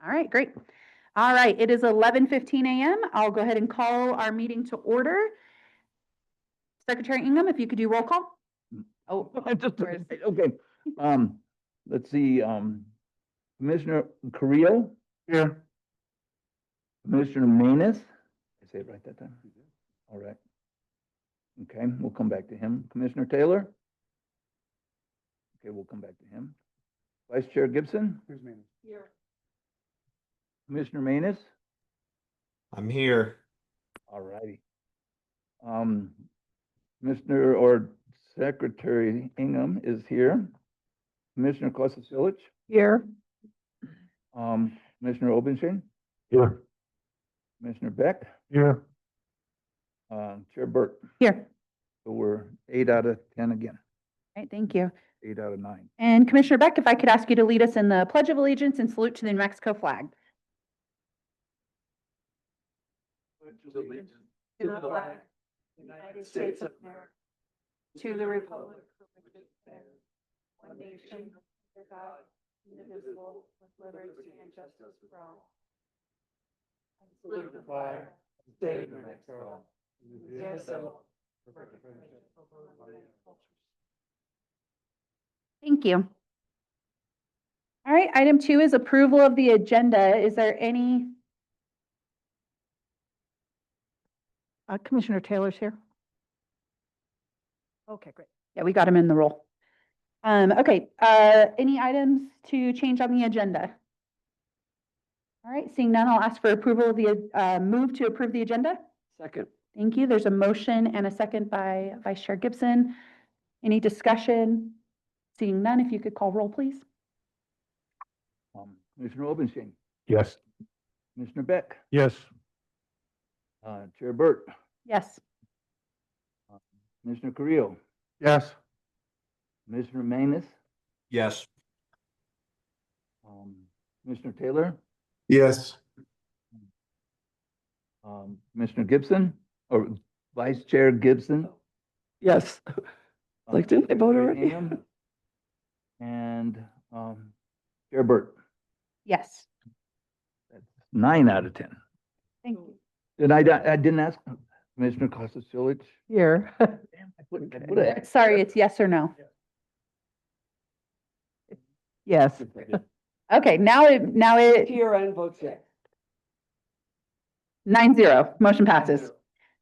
All right, great. All right, it is 11:15 a.m. I'll go ahead and call our meeting to order. Secretary Ingham, if you could do roll call. Oh, Okay, let's see, Commissioner Carrillo. Here. Commissioner Manus. I say it right that time? All right. Okay, we'll come back to him. Commissioner Taylor. Okay, we'll come back to him. Vice Chair Gibson. Here's Manus. Here. Commissioner Manus. I'm here. All righty. Commissioner or Secretary Ingham is here. Commissioner Kosasiewicz. here. Commissioner Obenshain. Here. Commissioner Beck. Here. Chair Burt. Here. So we're 8 out of 10 again, All right, thank you. 8 out of 9. And Commissioner Beck, if I could ask you to lead us in the Pledge of Allegiance and salute to the New Mexico flag. To the flag, United States of America, to the republic for which it stands, one nation, under God, indivisible, with liberty and justice for all. I salute the flag of the state of New Mexico. Thank you. All right, item 2 is approval of the agenda. Is there any? Commissioner Taylor's here. Okay, great. Yeah, we got him in the roll. Okay, any items to change on the agenda? All right, seeing none, I'll ask for approval of the move to approve the agenda. Second. Thank you. There's a motion and a second by Vice Chair Gibson. Any discussion? Seeing none, if you could call roll, please. Commissioner Obenshain. Yes. Commissioner Beck. Yes. Chair Burt. Yes. Commissioner Carrillo. Yes. Commissioner Manus. Yes. Commissioner Taylor. Yes. Commissioner Gibson or Vice Chair Gibson. Yes. Like, didn't they vote Secretary already? Ingham, and Chair Burt. Yes. That's 9 out of 10. Thank you. Did I didn't ask Commissioner Kosasiewicz. Here. Sorry, it's yes or no. Yes. Okay, now it Here and votes yes. 9-0, motion passes.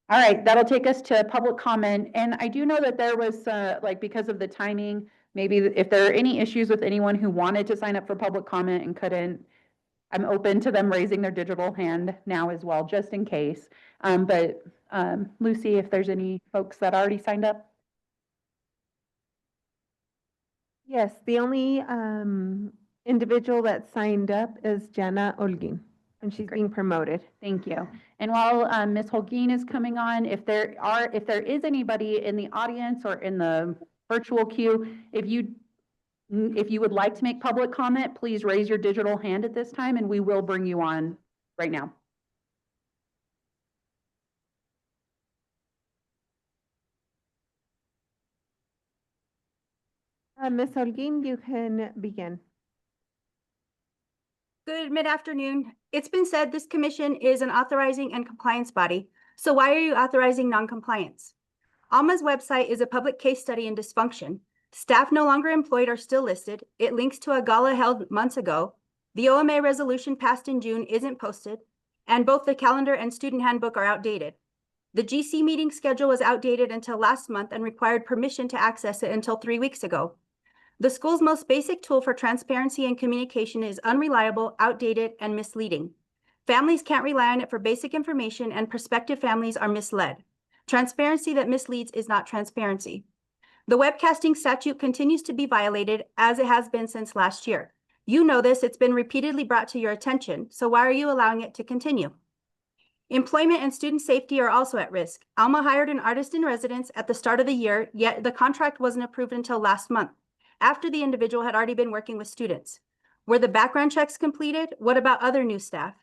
All right, that'll take us to public comment. And I do know that there was, like, because of the timing, maybe if there are any issues with anyone who wanted to sign up for public comment and couldn't, I'm open to them raising their digital hand now as well, just in case. But Lucy, if there's any folks that already signed up? Yes, the only individual that signed up is Jenna Olguin, and she's being promoted. Thank you. And while Ms. Holguin is coming on, if there is anybody in the audience or in the virtual queue, if you would like to make public comment, please raise your digital hand at this time and we will bring you on right now. Ms. Holguin, you can begin. Good mid-afternoon. It's been said this commission is an authorizing and compliance body. So why are you authorizing non-compliance? ALMA's website is a public case study in dysfunction. Staff no longer employed are still listed. It links to a gala held months ago. The OMA resolution passed in June isn't posted, and both the calendar and student handbook are outdated. The GC meeting schedule was outdated until last month and required permission to access it until 3 weeks ago. The school's most basic tool for transparency and communication is unreliable, outdated, and misleading. Families can't rely on it for basic information, and prospective families are misled. Transparency that misleads is not transparency. The webcasting statute continues to be violated, as it has been since last year. You know this, it's been repeatedly brought to your attention, so why are you allowing it to continue? Employment and student safety are also at risk. Alma hired an artist in residence at the start of the year, yet the contract wasn't approved until last month, after the individual had already been working with students. Were the background checks completed? What about other new staff?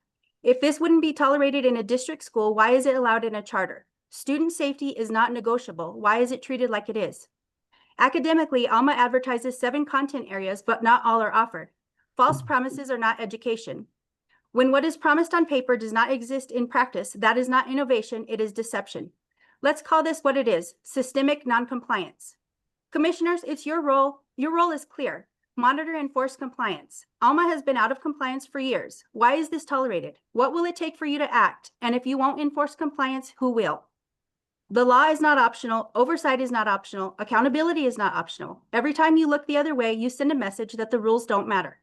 If this wouldn't be tolerated in a district school, why is it allowed in a charter? Student safety is not negotiable. Why is it treated like it is? Academically, Alma advertises 7 content areas, but not all are offered. False promises are not education. When what is promised on paper does not exist in practice, that is not innovation, it is deception. Let's call this what it is, systemic noncompliance. Commissioners, it's your role. Your role is clear. Monitor and enforce compliance. Alma has been out of compliance for years. Why is this tolerated? What will it take for you to act? And if you won't enforce compliance, who will? The law is not optional. Oversight is not optional. Accountability is not optional. Every time you look the other way, you send a message that the rules don't matter.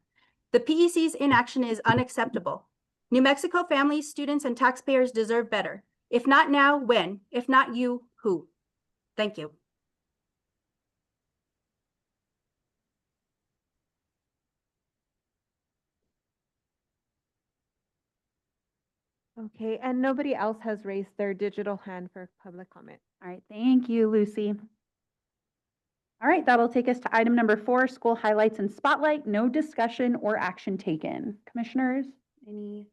The PEC's inaction is unacceptable. New Mexico families, students, and taxpayers deserve better. If not now, when? If not you, who? Thank you. Okay, and nobody else has raised their digital hand for public comment. All right, thank you, Lucy. All right, that'll take us to item number 4, school highlights and spotlight. No discussion or action taken. Commissioners, any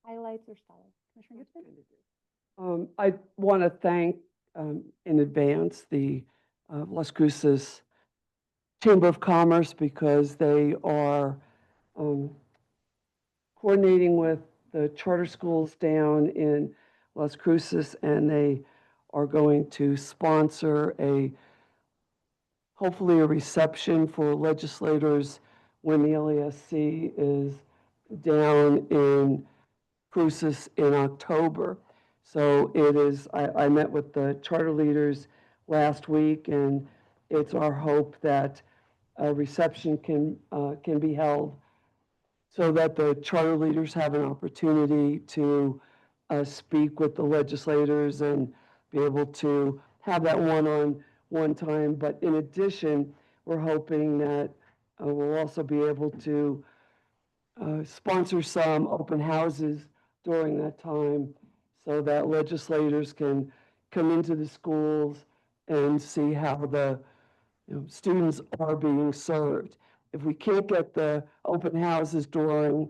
highlights or spotlights? Commissioner Gibson? I want to thank in advance the Las Cruces Chamber of Commerce because they are coordinating with the charter schools down in Las Cruces, and they are going to sponsor hopefully a reception for legislators when the LASC is down in Cruces in October. So it is, I met with the charter leaders last week, and it's our hope that a reception can be held so that the charter leaders have an opportunity to speak with the legislators and be able to have that one-on-one time. But in addition, we're hoping that we'll also be able to sponsor some open houses during that time so that legislators can come into the schools and see how the students are being served. If we can't get the open houses during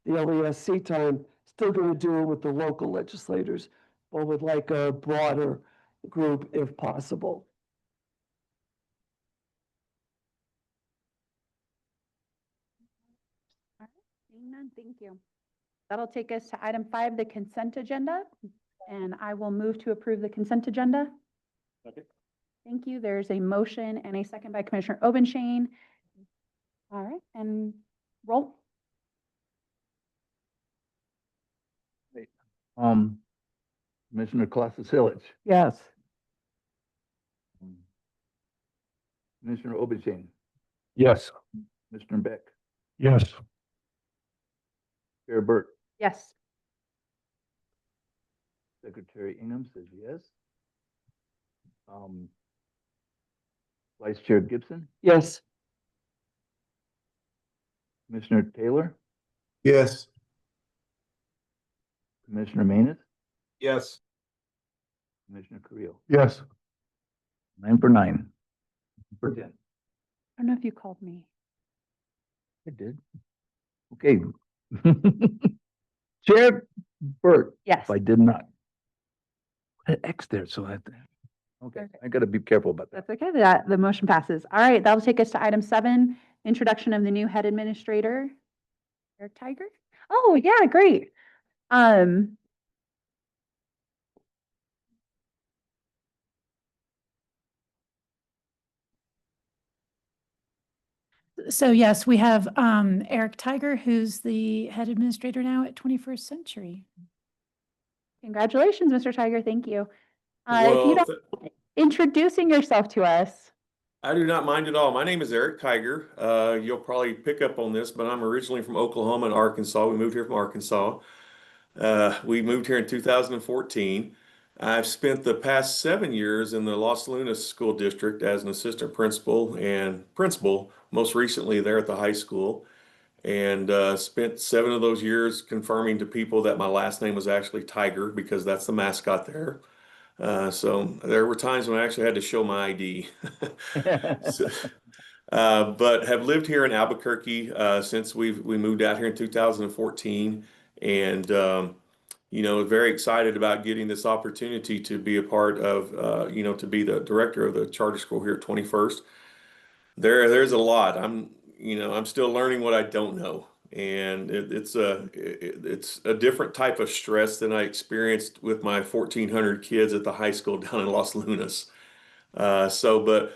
the LASC time, still going to do it with the local legislators, but with like a broader group if possible. Seeing none, thank you. That'll take us to item 5, the consent agenda, and I will move to approve the consent agenda. Okay. Thank you. There's a motion and a second by Commissioner Obenshain. All right, and roll. Commissioner Klasicevich, Yes. Commissioner Obenshain, Yes. Commissioner Beck, Yes. Chair Burt, Yes. Secretary Ingham says yes. Vice Chair Gibson, Yes. Commissioner Taylor, Yes. Commissioner Manus, Yes. Commissioner Carrillo. Yes. 9 for 9. For 10. I don't know if you called me. I did. Okay. Chair Burt, Yes. if I did not. Put an X there, so okay, Perfect. I gotta be careful about that. That's okay. The motion passes. All right, that'll take us to item 7, introduction of the new head administrator. Eric Tiger? Oh, yeah, great. So yes, we have Eric Tiger, who's the head administrator now at 21st Century. Congratulations, Mr. Tiger. Thank you. If you Well, don't, introducing yourself to us. I do not mind at all. My name is Eric Tiger. You'll probably pick up on this, but I'm originally from Oklahoma and Arkansas. We moved here from Arkansas. We moved here in 2014. I've spent the past 7 years in the Los Lunas School District as an assistant principal and principal, most recently there at the high school. And spent 7 of those years confirming to people that my last name was actually Tiger because that's the mascot there. So there were times when I actually had to show my ID. So, but have lived here in Albuquerque since we moved out here in 2014, and very excited about getting this opportunity to be a part of to be the director of the charter school here at 21st. There's a lot. I'm still learning what I don't know. And it's a different type of stress than I experienced with my 1,400 kids at the high school down in Los Lunas. But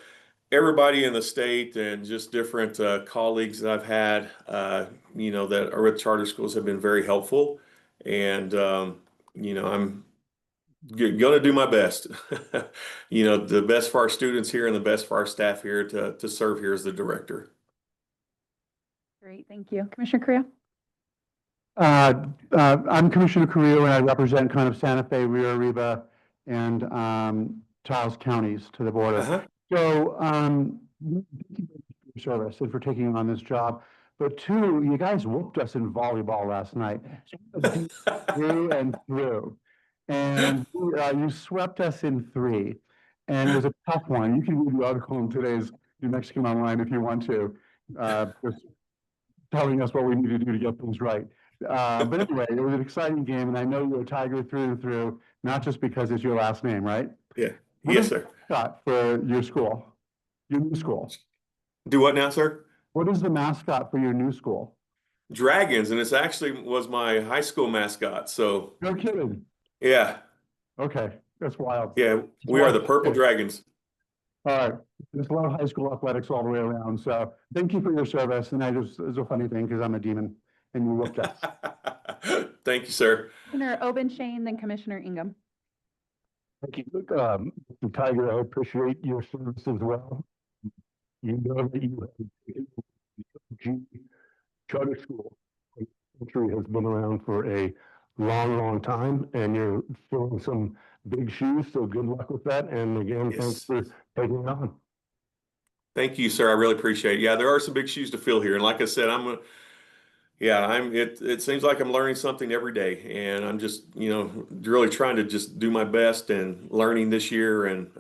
everybody in the state and just different colleagues that I've had, that are with charter schools have been very helpful. And, I'm going to do my best, the best for our students here and the best for our staff here to serve here as the director. Great, thank you. Commissioner Creel? I'm Commissioner Carrillo, and I represent kind of Santa Fe, Rio Arriba, and Taos counties to the border. Uh-huh. So, thank you for your service and for taking on this job. But two, you guys whooped us in volleyball last night, through and through. And you swept us in 3. And it was a tough one. You can read the article in today's New Mexican Online if you want to. Just telling us what we need to do to get things right. But anyway, it was an exciting game, and I know you're a Tiger through and through, not just because it's your last name, right? Yeah. What Yes, is the sir. mascot for your school, your new school? Do what now, sir? What is the mascot for your new school? Dragons, and it's actually was my high school mascot. So No kidding. yeah, Okay, that's wild. yeah, we are the Purple Dragons. All right, there's a lot of high school athletics all the way around. So thank you for your service. And it's a funny thing because I'm a demon and you whooped us. Thank you, sir. Commissioner Obenchain, then Commissioner Ingham. Thank you. Mr. Tiger, I appreciate your service as well. You know that you have charter school. Country has been around for a long, long time, and you're filling some big shoes. So good luck with that. And again, thanks for taking it on. Thank you, sir. I really appreciate it. Yeah, there are some big shoes to fill here, and like I said, it seems like I'm learning something every day, and I'm just, really trying to just do my best and learning this year, and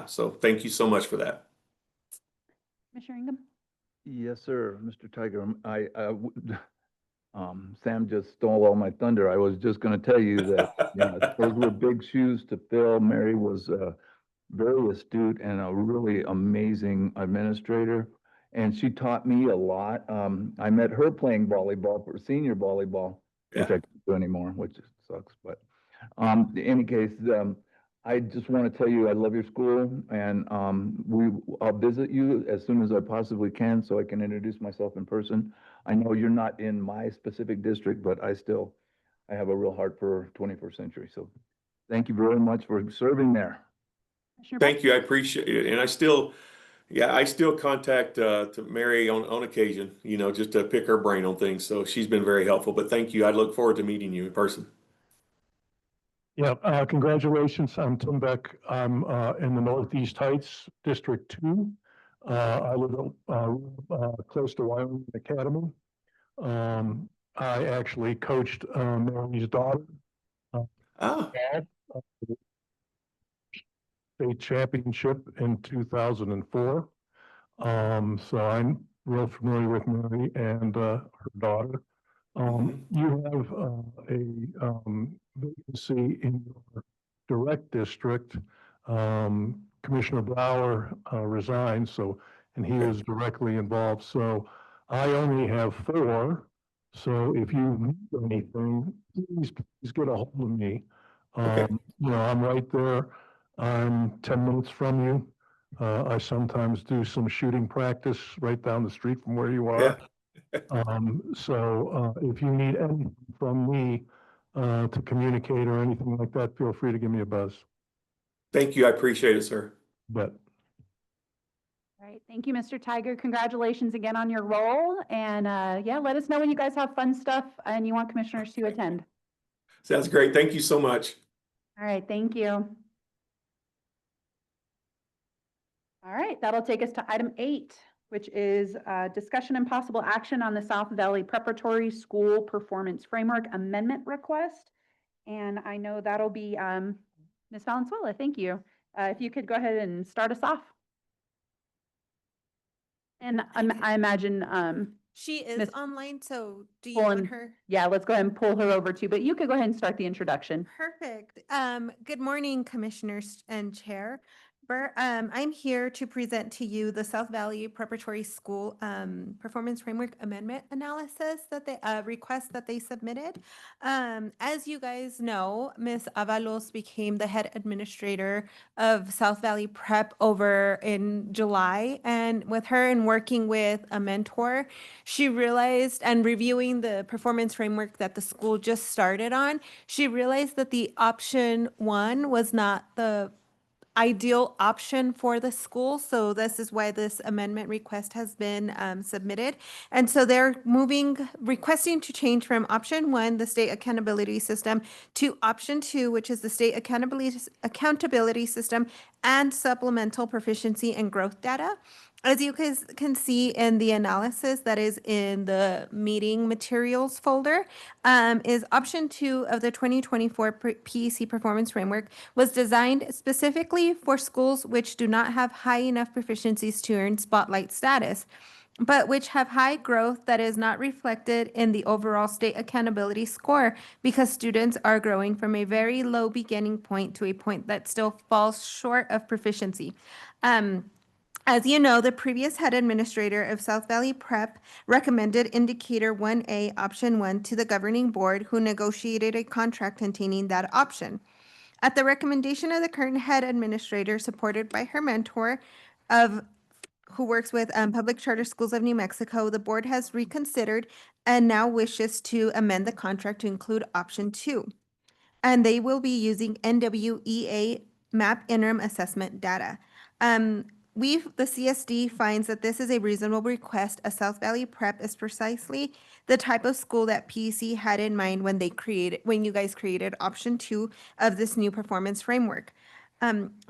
so thank you so much for that. Commissioner Ingham? Yes, sir, Mr. Tiger. Sam just stole all my thunder. I was just going to tell you that, those were big shoes to fill. Mary was very astute and a really amazing administrator. And she taught me a lot. I met her playing volleyball for senior volleyball, which I can't do anymore, which sucks. But in any case, I just want to tell you I love your school, and I'll visit you as soon as I possibly can so I can introduce myself in person. I know you're not in my specific district, but I have a real heart for 21st century. So thank you very much for serving there. Thank you. I appreciate it. And I still contact to Mary on occasion, just to pick her brain on things. So she's been very helpful. But thank you. I look forward to meeting you in person. Yeah, congratulations. I'm Tim Beck. I'm in the Northeast Heights, District 2. I live close to Wyoming Academy. I actually coached Mary's daughter. State championship in 2004. So I'm real familiar with Mary and her daughter. You have a vacancy in your direct district. Commissioner Brower resigned, and he was directly involved. So I only have 4. So if you need anything, please get a hold of me. I'm right there. I'm 10 minutes from you. I sometimes do some shooting practice right down the street from where you are. So if you need anything from me to communicate or anything like that, feel free to give me a buzz. Thank you. I appreciate it, sir. But All right, thank you, Mr. Tiger. Congratulations again on your role. And let us know when you guys have fun stuff and you want commissioners to attend. Sounds great. Thank you so much. All right, thank you. All right, that'll take us to item 8, which is discussion and possible action on the South Valley Preparatory School Performance Framework Amendment Request. And I know that'll be Ms. Valenzuela. Thank you. If you could go ahead and start us off. And I imagine she is Miss online, so do you pulling- want her? Yeah, let's go ahead and pull her over too, but you could go ahead and start the introduction. Perfect. Good morning, commissioners and chair. I'm here to present to you the South Valley Preparatory School Performance Framework Amendment Analysis that they request that they submitted. As you guys know, Ms. Avalos became the head administrator of South Valley Prep over in July, and with her and working with a mentor, she realized, and reviewing the performance framework that the school just started on, she realized that the option one was not the ideal option for the school. So this is why this amendment request has been submitted. And so they're requesting to change from option one, the state accountability system, to option two, which is the state accountability system and supplemental proficiency and growth data. As you guys can see in the analysis that is in the meeting materials folder, is option two of the 2024 PEC performance framework was designed specifically for schools which do not have high enough proficiencies to earn spotlight status, but which have high growth that is not reflected in the overall state accountability score because students are growing from a very low beginning point to a point that still falls short of proficiency. As you know, the previous head administrator of South Valley Prep recommended indicator 1A option 1 to the governing board, who negotiated a contract containing that option. At the recommendation of the current head administrator, supported by her mentor who works with Public Charter Schools of New Mexico, the board has reconsidered and now wishes to amend the contract to include option 2. And they will be using NWEA MAP interim assessment data. The CSD finds that this is a reasonable request, as South Valley Prep is precisely the type of school that PEC had in mind when you guys created option 2 of this new performance framework.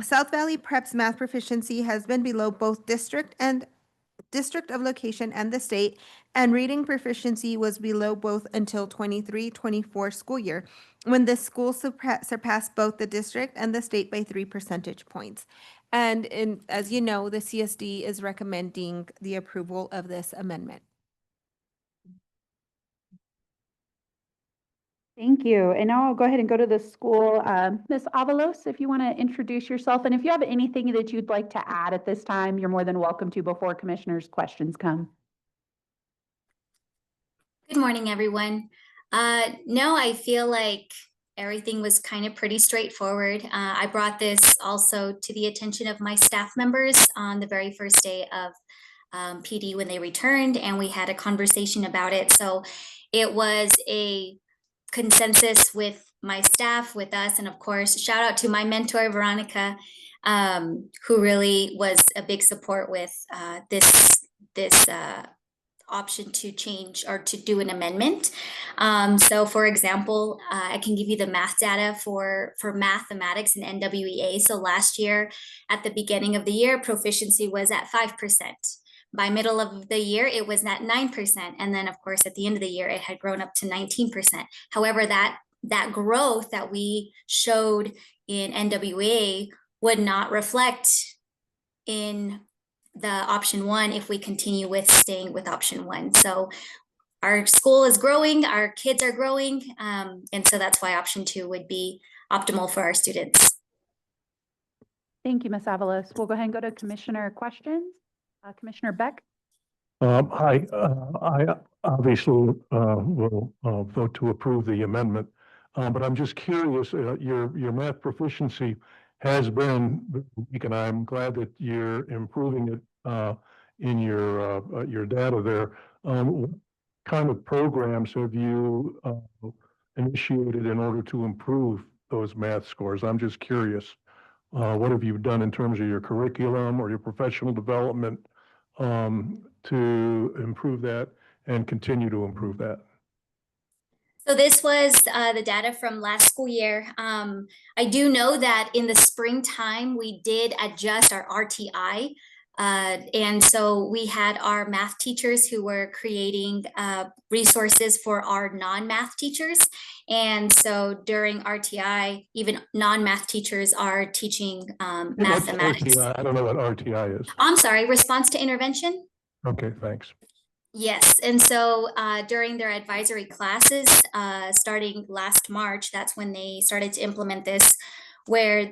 South Valley Prep's math proficiency has been below both district of location and the state, and reading proficiency was below both until 23-24 school year, when the school surpassed both the district and the state by 3 percentage points. And as you know, the CSD is recommending the approval of this amendment. Thank you. And now I'll go ahead and go to the school. Ms. Avalos, if you want to introduce yourself, and if you have anything that you'd like to add at this time, you're more than welcome to before commissioners' questions come. Good morning, everyone. No, I feel like everything was kind of pretty straightforward. I brought this also to the attention of my staff members on the very first day of PD when they returned, and we had a conversation about it. So it was a consensus with my staff, with us, and of course, shout out to my mentor, Veronica, who really was a big support with this option to change or to do an amendment. So for example, I can give you the math data for mathematics and NWEA. So last year at the beginning of the year, proficiency was at 5%. By middle of the year, it was at 9%. And then of course, at the end of the year, it had grown up to 19%. However, that growth that we showed in NWEA would not reflect in the option 1 if we continue with staying with option 1. So our school is growing, our kids are growing, and so that's why option 2 would be optimal for our students. Thank you, Ms. Avalos. We'll go ahead and go to commissioner questions. Commissioner Beck. Hi, I obviously will vote to approve the amendment, but I'm just curious, your math proficiency has been weak, and I'm glad that you're improving it in your data there. What kind of programs have you initiated in order to improve those math scores? I'm just curious. What have you done in terms of your curriculum or your professional development to improve that and continue to improve that? So this was the data from last school year. I do know that in the springtime, we did adjust our RTI. And so we had our math teachers who were creating resources for our non-math teachers. And so during RTI, even non-math teachers are teaching mathematics. I don't know what RTI is. I'm sorry, response to intervention? Okay, thanks. Yes, and so during their advisory classes, starting last March, that's when they started to implement this. where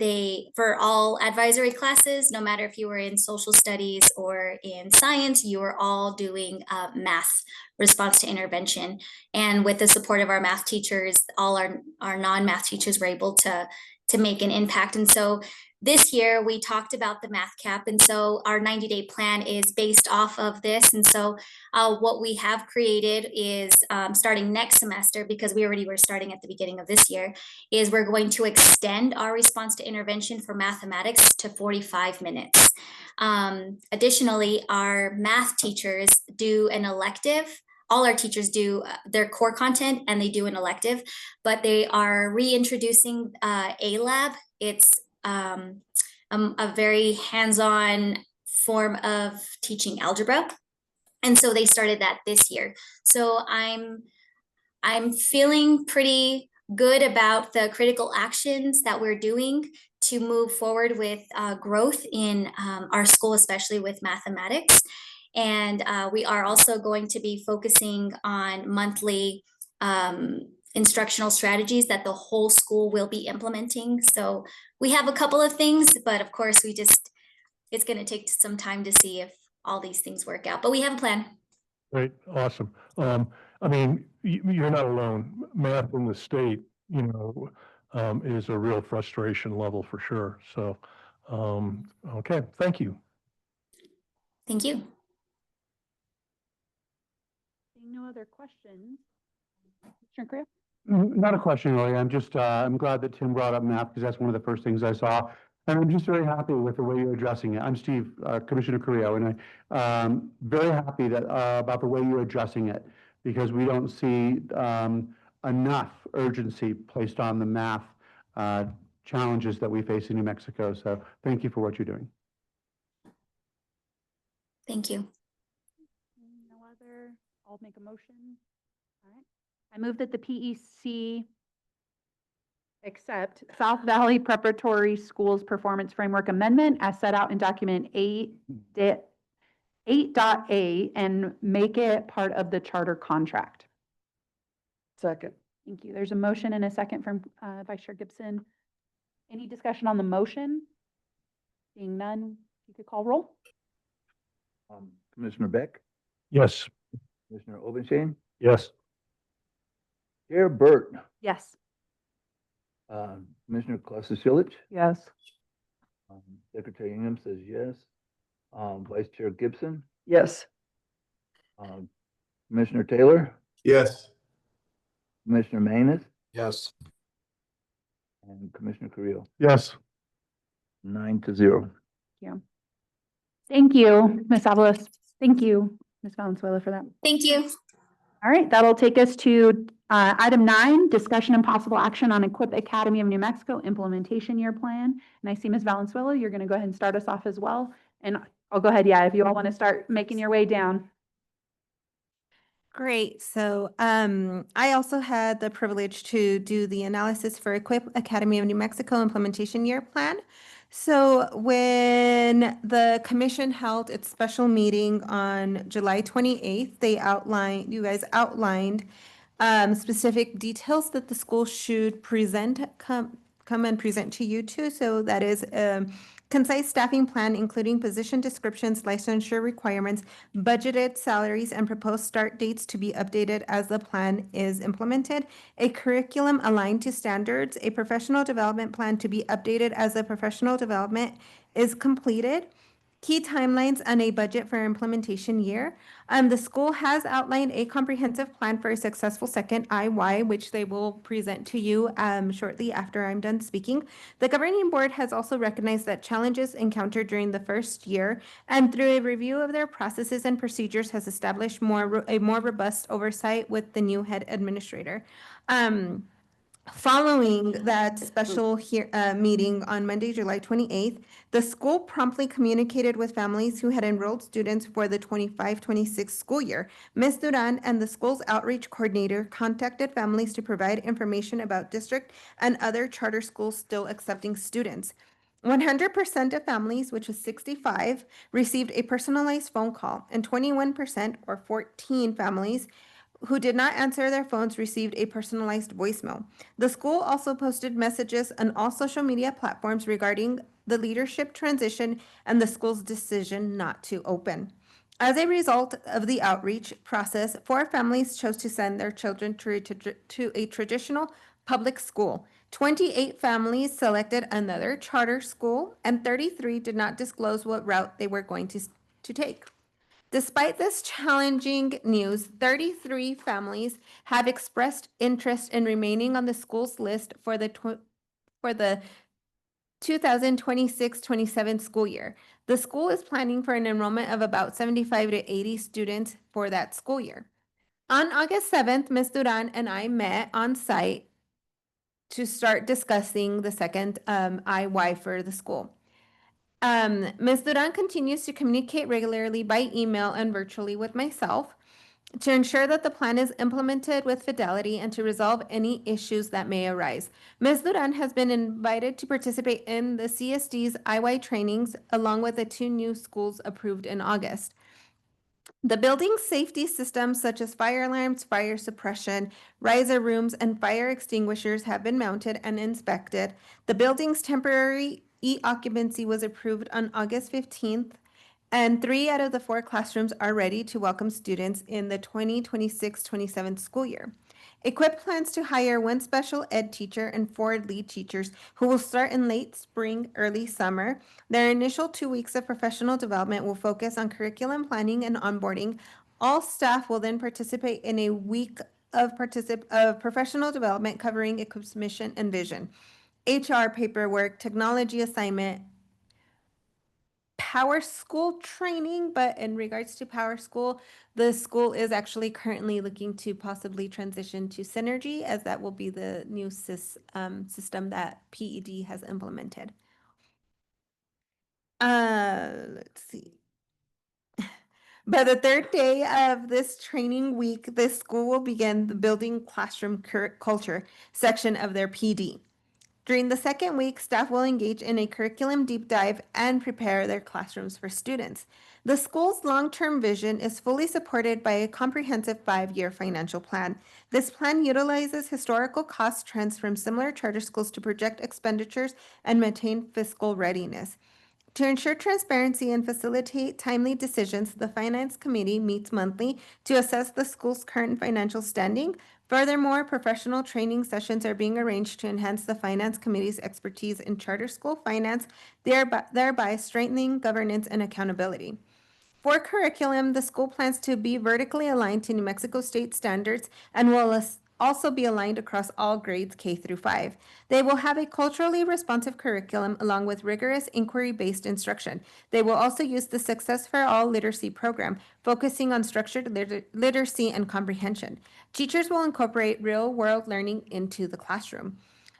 for all advisory classes, no matter if you were in social studies or in science, you were all doing math response to intervention. And with the support of our math teachers, all our non-math teachers were able to make an impact. And so this year we talked about the math cap. And so our 90-day plan is based off of this. And so what we have created is starting next semester, because we already were starting at the beginning of this year, is we're going to extend our response to intervention for mathematics to 45 minutes. Additionally, our math teachers do an elective. All our teachers do their core content and they do an elective, but they are reintroducing A-Lab. It's a very hands-on form of teaching algebra. And so they started that this year. So I'm feeling pretty good about the critical actions that we're doing to move forward with growth in our school, especially with mathematics. And we are also going to be focusing on monthly instructional strategies that the whole school will be implementing. So we have a couple of things, but of course it's going to take some time to see if all these things work out, but we have a plan. Great, awesome. I mean, you're not alone. Math in the state, is a real frustration level for sure. So, okay, thank you. Thank you. Seeing no other questions. Commissioner Creel? Not a question, really. I'm just, I'm glad that Tim brought up math because that's one of the first things I saw. And I'm just very happy with the way you're addressing it. I'm Steve, Commissioner Carrillo, and I'm very happy that, about the way you're addressing it because we don't see enough urgency placed on the math challenges that we face in New Mexico. So thank you for what you're doing. Thank you. No other, I'll make a motion. All right. I move that the PEC accept South Valley Preparatory Schools Performance Framework Amendment as set out in document 8.A and make it part of the charter contract. Second. Thank you. There's a motion and a second from Vice Chair Gibson. Any discussion on the motion? Seeing none, you could call roll. Commissioner Beck, Yes. Commissioner Obenshain, Yes. Chair Burt, Yes. Commissioner Klasisiewicz, Yes. Secretary Ingham says yes. Vice Chair Gibson, Yes. Commissioner Taylor, Yes. Commissioner Manus, Yes. and Commissioner Carrillo. Yes. 9-0. Thank you, Ms. Avalos. Thank you, Ms. Valenzuela, for that. Thank you. All right, that'll take us to item 9, discussion and possible action on Equip Academy of New Mexico implementation year plan. And I see Ms. Valenzuela, you're going to go ahead and start us off as well. And I'll go ahead, yeah, if you all want to start making your way down. Great. So I also had the privilege to do the analysis for Equip Academy of New Mexico implementation year plan. So when the commission held its special meeting on July 28th, you guys outlined specific details that the school should come and present to you too. So that is concise staffing plan, including position descriptions, licensure requirements, budgeted salaries, and proposed start dates to be updated as the plan is implemented, a curriculum aligned to standards, a professional development plan to be updated as the professional development is completed, key timelines, and a budget for implementation year. The school has outlined a comprehensive plan for a successful second IY, which they will present to you shortly after I'm done speaking. The governing board has also recognized that challenges encountered during the first year and through a review of their processes and procedures has established a more robust oversight with the new head administrator. Following that special meeting on Monday, July 28th, the school promptly communicated with families who had enrolled students for the 25-26 school year. Ms. Duran and the school's outreach coordinator contacted families to provide information about district and other charter schools still accepting students. 100% of families, which was 65, received a personalized phone call, and 21%, or 14 families, who did not answer their phones received a personalized voicemail. The school also posted messages on all social media platforms regarding the leadership transition and the school's decision not to open. As a result of the outreach process, 4 families chose to send their children to a traditional public school. 28 families selected another charter school, and 33 did not disclose what route they were going to take. Despite this challenging news, 33 families have expressed interest in remaining on the school's list for the 2026-27 school year. The school is planning for an enrollment of about 75 to 80 students for that school year. On August 7th, Ms. Duran and I met on site to start discussing the second IY for the school. Ms. Duran continues to communicate regularly by email and virtually with myself to ensure that the plan is implemented with fidelity and to resolve any issues that may arise. Ms. Duran has been invited to participate in the CSD's IY trainings along with the 2 new schools approved in August. The building safety systems such as fire alarms, fire suppression, riser rooms, and fire extinguishers have been mounted and inspected. The building's temporary e-occupancy was approved on August 15th, and 3 out of the 4 classrooms are ready to welcome students in the 2026-27 school year. Equip plans to hire 1 special ed teacher and 4 lead teachers who will start in late spring, early summer. Their initial 2 weeks of professional development will focus on curriculum planning and onboarding. All staff will then participate in a week of professional development covering Equip's mission and vision, HR paperwork, technology assignment, Power School training, but in regards to Power School, the school is actually currently looking to possibly transition to Synergy, as that will be the new system that PED has implemented. Let's see. By the 3rd day of this training week, this school will begin the building classroom culture section of their PD. During the 2nd week, staff will engage in a curriculum deep dive and prepare their classrooms for students. The school's long-term vision is fully supported by a comprehensive 5-year financial plan. This plan utilizes historical cost trends from similar charter schools to project expenditures and maintain fiscal readiness. To ensure transparency and facilitate timely decisions, the Finance Committee meets monthly to assess the school's current financial standing. Furthermore, professional training sessions are being arranged to enhance the Finance Committee's expertise in charter school finance, thereby strengthening governance and accountability. For curriculum, the school plans to be vertically aligned to New Mexico state standards and will also be aligned across all grades K through 5. They will have a culturally responsive curriculum along with rigorous inquiry-based instruction. They will also use the Success for All literacy program, focusing on structured literacy and comprehension. Teachers will incorporate real-world learning into the classroom.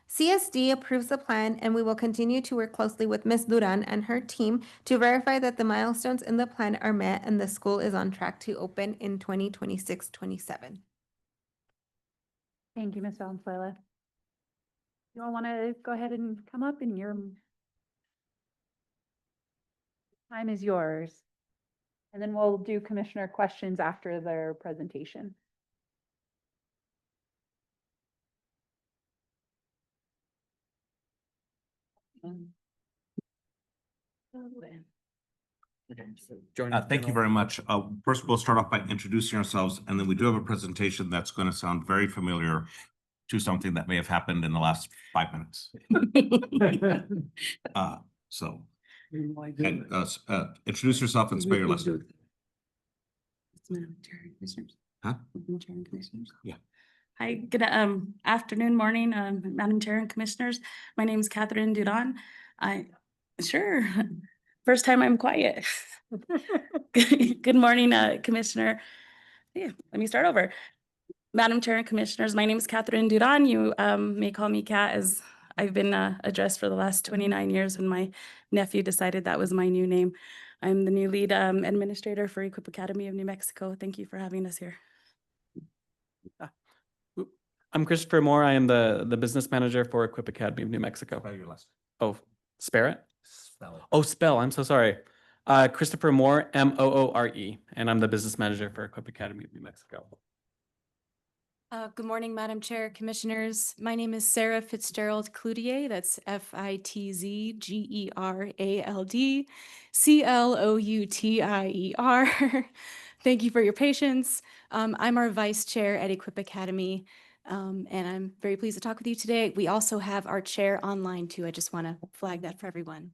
CSD approves the plan, and we will continue to work closely with Ms. Duran and her team to verify that the milestones in the plan are met and the school is on track to open in 2026-27. Thank you, Ms. Valenzuela. You all want to go ahead and come up, and your time is yours. And then we'll do commissioner questions after their presentation. Thank you very much. First, we'll start off by introducing ourselves, and then we do have a presentation that's going to sound very familiar to something that may have happened in the last 5 minutes. Introduce yourself and spell your last name. Huh? Yeah. Hi, good afternoon, morning, Madam Chair and Commissioners. My name is Catherine Duran. Sure. First time I'm quiet. Good morning, Commissioner. Yeah, let me start over. Madam Chair and Commissioners, my name is Catherine Duran. You may call me Kat, as I've been addressed for the last 29 years when my nephew decided that was my new name. I'm the new lead administrator for Equip Academy of New Mexico. Thank you for having us here. I'm Christopher Moore. I am the business manager for Equip Academy of New Mexico. Spell your last Oh, spare it? Spell. Oh, spell. I'm so sorry. Christopher Moore, Moore, and I'm the business manager for Equip Academy of New Mexico. Good morning, Madam Chair, Commissioners. My name is Sarah Fitzgerald Cloutier. That's FITZGERALD CLOUTIER. Thank you for your patience. I'm our Vice Chair at Equip Academy, and I'm very pleased to talk with you today. We also have our chair online too. I just want to flag that for everyone.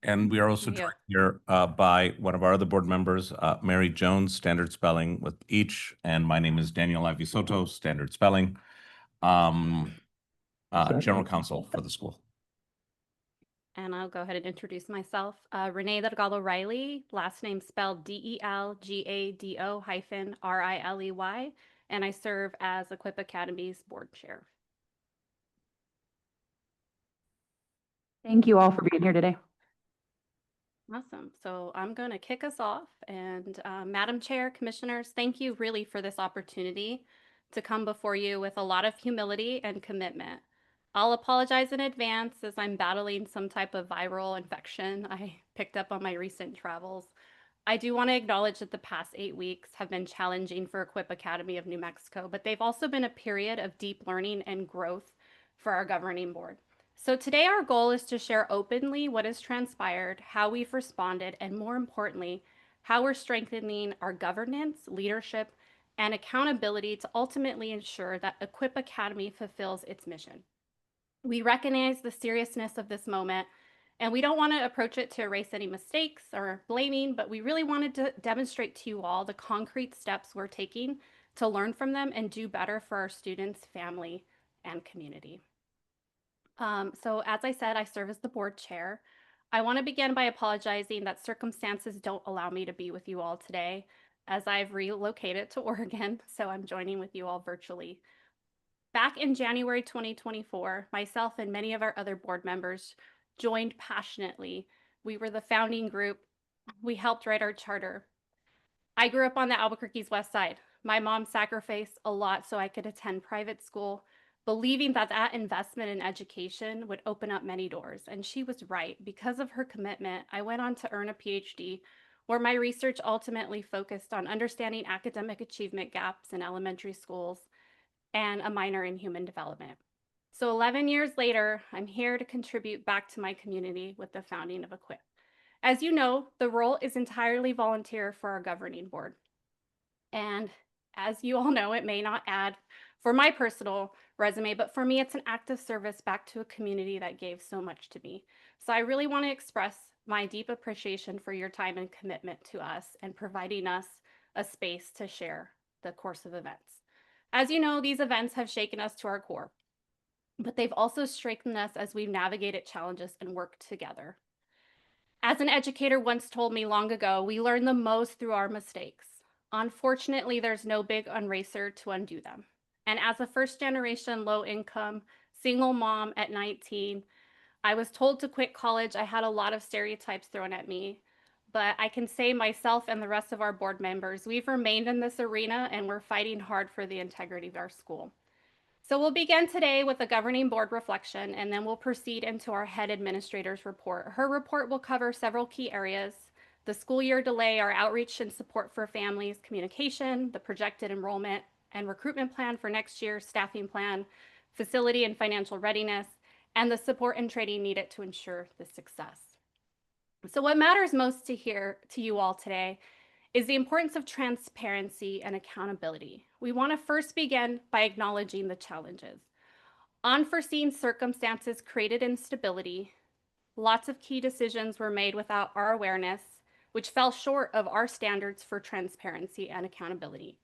And we are also joined here by one of our other board members, Mary Jones, Standard Spelling with each, and my name is Daniel Avisoto, Standard Spelling, General Counsel for the school. And I'll go ahead and introduce myself. Renee Delgado Riley, last name spelled DELGADO-RILEY, and I serve as Equip Academy's board chair. Thank you all for being here today. Awesome. So I'm going to kick us off. And Madam Chair, Commissioners, thank you really for this opportunity to come before you with a lot of humility and commitment. I'll apologize in advance as I'm battling some type of viral infection I picked up on my recent travels. I do want to acknowledge that the past 8 weeks have been challenging for Equip Academy of New Mexico, but they've also been a period of deep learning and growth for our governing board. So today our goal is to share openly what has transpired, how we've responded, and more importantly, how we're strengthening our governance, leadership, and accountability to ultimately ensure that Equip Academy fulfills its mission. We recognize the seriousness of this moment, and we don't want to approach it to erase any mistakes or blaming, but we really wanted to demonstrate to you all the concrete steps we're taking to learn from them and do better for our students, family, and community. So as I said, I serve as the board chair. I want to begin by apologizing that circumstances don't allow me to be with you all today as I've relocated to Oregon, so I'm joining with you all virtually. Back in January 2024, myself and many of our other board members joined passionately. We were the founding group. We helped write our charter. I grew up on the Albuquerque's west side. My mom sacrificed a lot so I could attend private school, believing that that investment in education would open up many doors. And she was right. Because of her commitment, I went on to earn a PhD, where my research ultimately focused on understanding academic achievement gaps in elementary schools and a minor in human development. So 11 years later, I'm here to contribute back to my community with the founding of Equip. As you know, the role is entirely volunteer for our governing board. And as you all know, it may not add for my personal resume, but for me, it's an act of service back to a community that gave so much to me. So I really want to express my deep appreciation for your time and commitment to us and providing us a space to share the course of events. As you know, these events have shaken us to our core, but they've also strengthened us as we've navigated challenges and worked together. As an educator once told me long ago, we learn the most through our mistakes. Unfortunately, there's no big eraser to undo them. And as a first-generation low-income single mom at 19, I was told to quit college. I had a lot of stereotypes thrown at me, but I can say myself and the rest of our board members, we've remained in this arena and we're fighting hard for the integrity of our school. So we'll begin today with a governing board reflection, and then we'll proceed into our head administrator's report. Her report will cover several key areas: the school year delay, our outreach and support for families, communication, the projected enrollment and recruitment plan for next year, staffing plan, facility and financial readiness, and the support and training needed to ensure the success. So what matters most to you all today is the importance of transparency and accountability. We want to first begin by acknowledging the challenges. Unforeseen circumstances created instability. Lots of key decisions were made without our awareness, which fell short of our standards for transparency and accountability.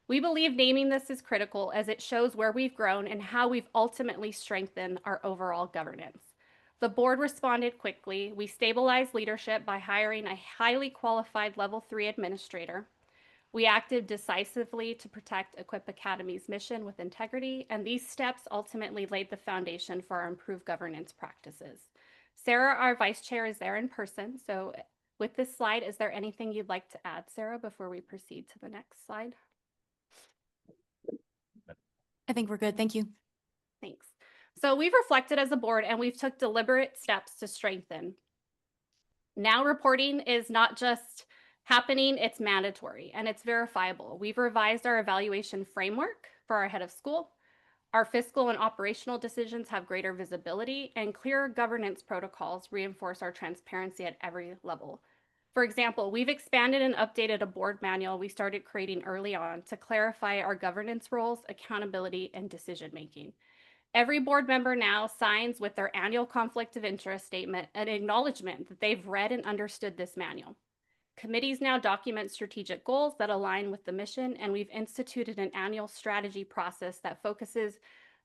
We believe naming this is critical as it shows where we've grown and how we've ultimately strengthened our overall governance. The board responded quickly. We stabilized leadership by hiring a highly qualified level 3 administrator. We acted decisively to protect Equip Academy's mission with integrity, and these steps ultimately laid the foundation for our improved governance practices. Sarah, our vice chair, is there in person. So with this slide, is there anything you'd like to add, Sarah, before we proceed to the next slide? I think we're good. Thank you. Thanks. So we've reflected as a board and we've took deliberate steps to strengthen. Now reporting is not just happening, it's mandatory and it's verifiable. We've revised our evaluation framework for our head of school. Our fiscal and operational decisions have greater visibility, and clearer governance protocols reinforce our transparency at every level. For example, we've expanded and updated a board manual we started creating early on to clarify our governance roles, accountability, and decision-making. Every board member now signs with their annual conflict of interest statement an acknowledgement that they've read and understood this manual. Committees now document strategic goals that align with the mission, and we've instituted an annual strategy process that focuses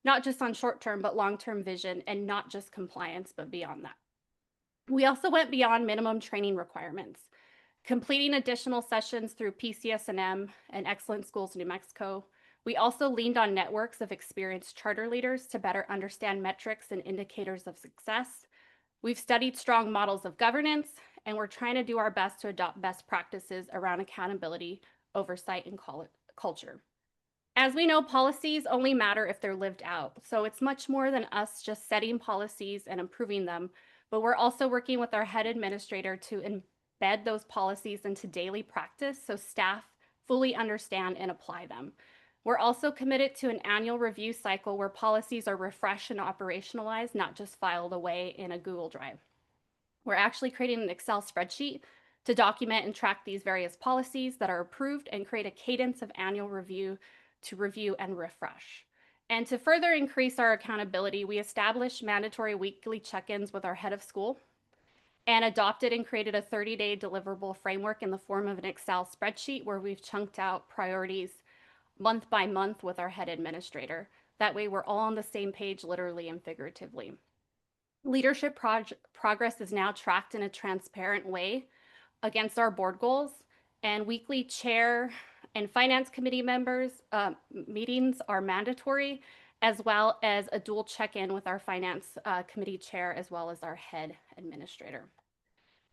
not just on short-term but long-term vision, and not just compliance but beyond that. We also went beyond minimum training requirements, completing additional sessions through PCS&M and Excellent Schools New Mexico. We also leaned on networks of experienced charter leaders to better understand metrics and indicators of success. We've studied strong models of governance, and we're trying to do our best to adopt best practices around accountability, oversight, and culture. As we know, policies only matter if they're lived out. So it's much more than us just setting policies and improving them, but we're also working with our head administrator to embed those policies into daily practice so staff fully understand and apply them. We're also committed to an annual review cycle where policies are refreshed and operationalized, not just filed away in a Google Drive. We're actually creating an Excel spreadsheet to document and track these various policies that are approved and create a cadence of annual review to review and refresh. And to further increase our accountability, we established mandatory weekly check-ins with our head of school and adopted and created a 30-day deliverable framework in the form of an Excel spreadsheet where we've chunked out priorities month by month with our head administrator. That way we're all on the same page, literally and figuratively. Leadership progress is now tracked in a transparent way against our board goals, and weekly chair and finance committee members meetings are mandatory, as well as a dual check-in with our finance committee chair as well as our head administrator.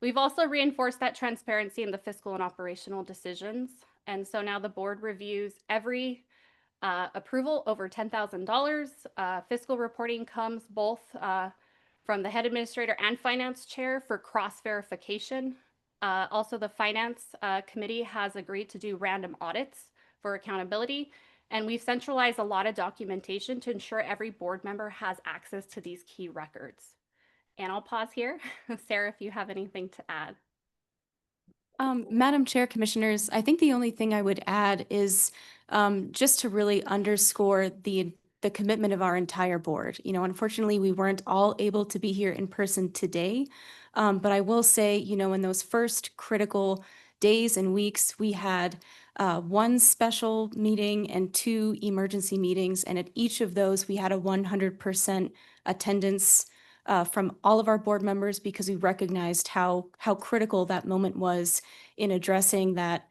We've also reinforced that transparency in the fiscal and operational decisions, and so now the board reviews every approval over $10,000. Fiscal reporting comes both from the head administrator and finance chair for cross-verification. Also, the finance committee has agreed to do random audits for accountability, and we've centralized a lot of documentation to ensure every board member has access to these key records. And I'll pause here. Sarah, if you have anything to add. Madam Chair, Commissioners, I think the only thing I would add is just to really underscore the commitment of our entire board. You know, unfortunately, we weren't all able to be here in person today, but I will say, you know, in those first critical days and weeks, we had one special meeting and 2 emergency meetings, and at each of those, we had a 100% attendance from all of our board members because we recognized how critical that moment was in addressing that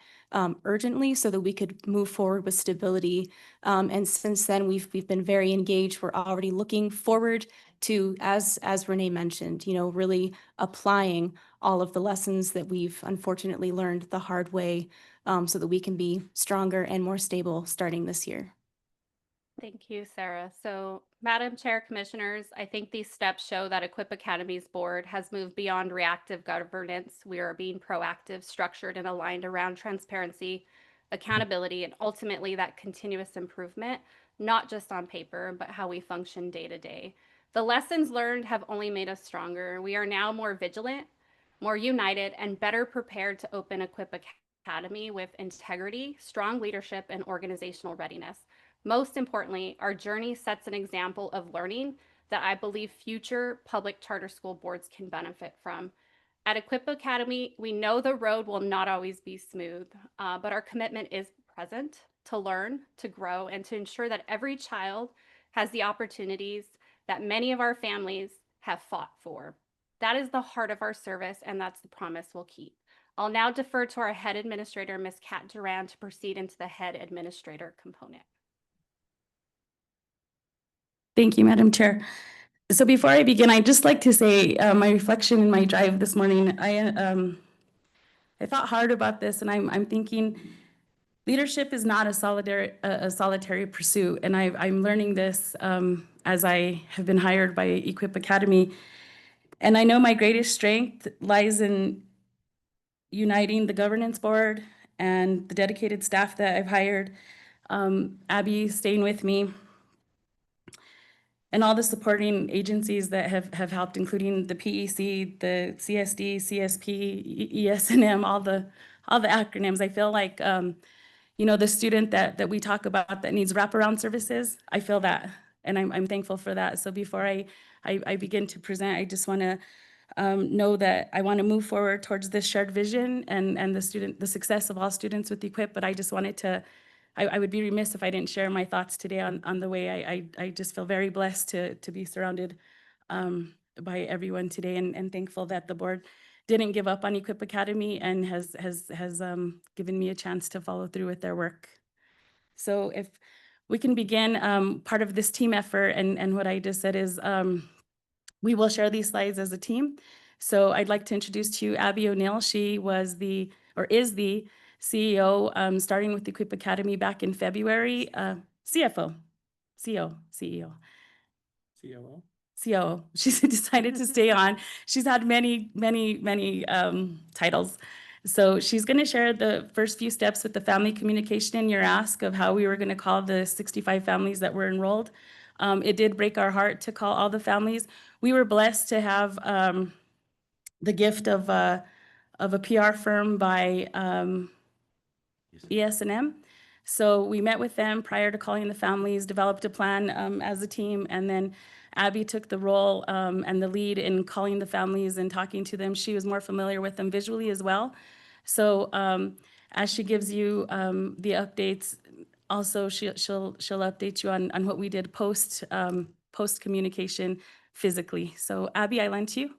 urgently so that we could move forward with stability. And since then, we've been very engaged. We're already looking forward to, as Renee mentioned, you know, really applying all of the lessons that we've unfortunately learned the hard way so that we can be stronger and more stable starting this year. Thank you, Sarah. So, Madam Chair, Commissioners, I think these steps show that Equip Academy's board has moved beyond reactive governance. We are being proactive, structured, and aligned around transparency, accountability, and ultimately that continuous improvement, not just on paper, but how we function day to day. The lessons learned have only made us stronger. We are now more vigilant, more united, and better prepared to open Equip Academy with integrity, strong leadership, and organizational readiness. Most importantly, our journey sets an example of learning that I believe future public charter school boards can benefit from. At Equip Academy, we know the road will not always be smooth, but our commitment is present to learn, to grow, and to ensure that every child has the opportunities that many of our families have fought for. That is the heart of our service, and that's the promise we'll keep. I'll now defer to our head administrator, Ms. Kat Duran, to proceed into the head administrator component. Thank you, Madam Chair. So before I begin, I'd just like to say my reflection in my drive this morning, I thought hard about this, and I'm thinking leadership is not a solitary pursuit, and I'm learning this as I have been hired by Equip Academy. And I know my greatest strength lies in uniting the governance board and the dedicated staff that I've hired, Abby staying with me, and all the supporting agencies that have helped, including the PEC, the CSD, CSP, ESNM, all the acronyms. I feel like, you know, the student that we talk about that needs wraparound services, I feel that, and I'm thankful for that. So before I begin to present, I just want to know that I want to move forward towards this shared vision and the success of all students with Equip. But I just wanted to, I would be remiss if I didn't share my thoughts today on the way I just feel very blessed to be surrounded by everyone today, and thankful that the board didn't give up on Equip Academy and has given me a chance to follow through with their work. So if we can begin, part of this team effort and what I just said is, we will share these slides as a team. So I'd like to introduce to you Abby O'Neill. She was is the CEO, starting with Equip Academy back in February, CFO, CEO. COO? COO. She's decided to stay on. She's had many titles. So she's going to share the first few steps with the family communication in your ask of how we were going to call the 65 families that were enrolled. It did break our heart to call all the families. We were blessed to have the gift of a PR firm by ESNM. So we met with them prior to calling the families, developed a plan as a team, and then Abby took the role and the lead in calling the families and talking to them. She was more familiar with them visually as well. So as she gives you the updates, also she'll update you on what we did post communication physically. So Abby, I lend to you.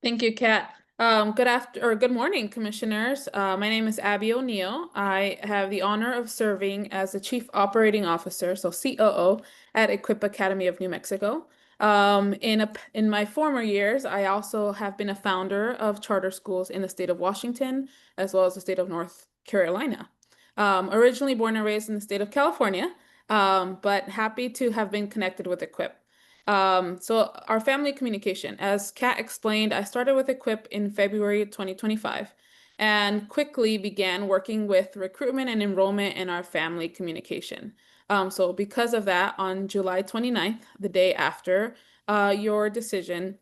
Thank you, Kat. Good morning, commissioners. My name is Abby O'Neill. I have the honor of serving as the Chief Operating Officer, so COO, at Equip Academy of New Mexico. In my former years, I also have been a founder of charter schools in the state of Washington, as well as the state of North Carolina. Originally born and raised in the state of California, but happy to have been connected with Equip. So our family communication, as Kat explained, I started with Equip in February 2025 and quickly began working with recruitment and enrollment in our family communication. So because of that, on July 29th, the day after your decision,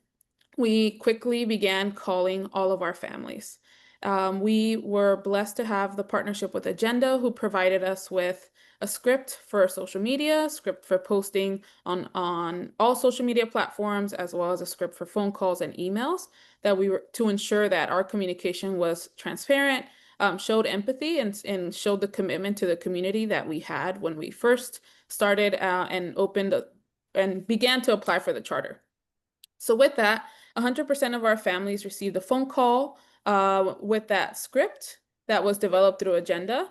we quickly began calling all of our families. We were blessed to have the partnership with Agenda, who provided us with a script for social media, script for posting on all social media platforms, as well as a script for phone calls and emails that we were to ensure that our communication was transparent, showed empathy, and showed the commitment to the community that we had when we first started and began to apply for the charter. So with that, 100% of our families received a phone call with that script that was developed through Agenda.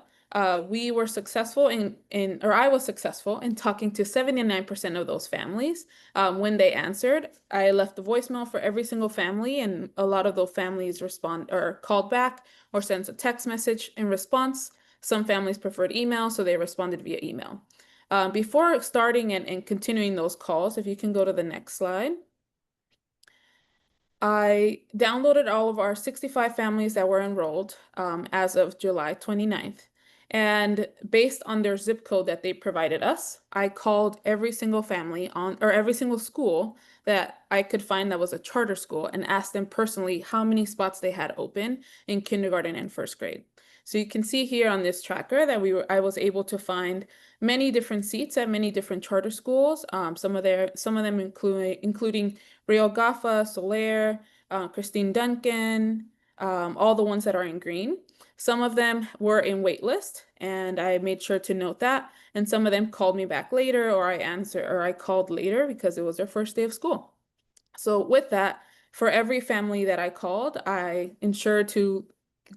We were successful I was successful in talking to 79% of those families. When they answered, I left a voicemail for every single family, and a lot of those families called back or sent a text message in response. Some families preferred email, so they responded via email. Before starting and continuing those calls, if you can go to the next slide. I downloaded all of our 65 families that were enrolled as of July 29th. And based on their zip code that they provided us, I called every single family every single school that I could find that was a charter school and asked them personally how many spots they had open in kindergarten and first grade. So you can see here on this tracker that I was able to find many different seats at many different charter schools. Some of them including Rio Gaffa, Soler, Christine Duncan, all the ones that are in green. Some of them were in wait list, and I made sure to note that. And some of them called me back later, or I called later because it was their first day of school. So with that, for every family that I called, I ensured to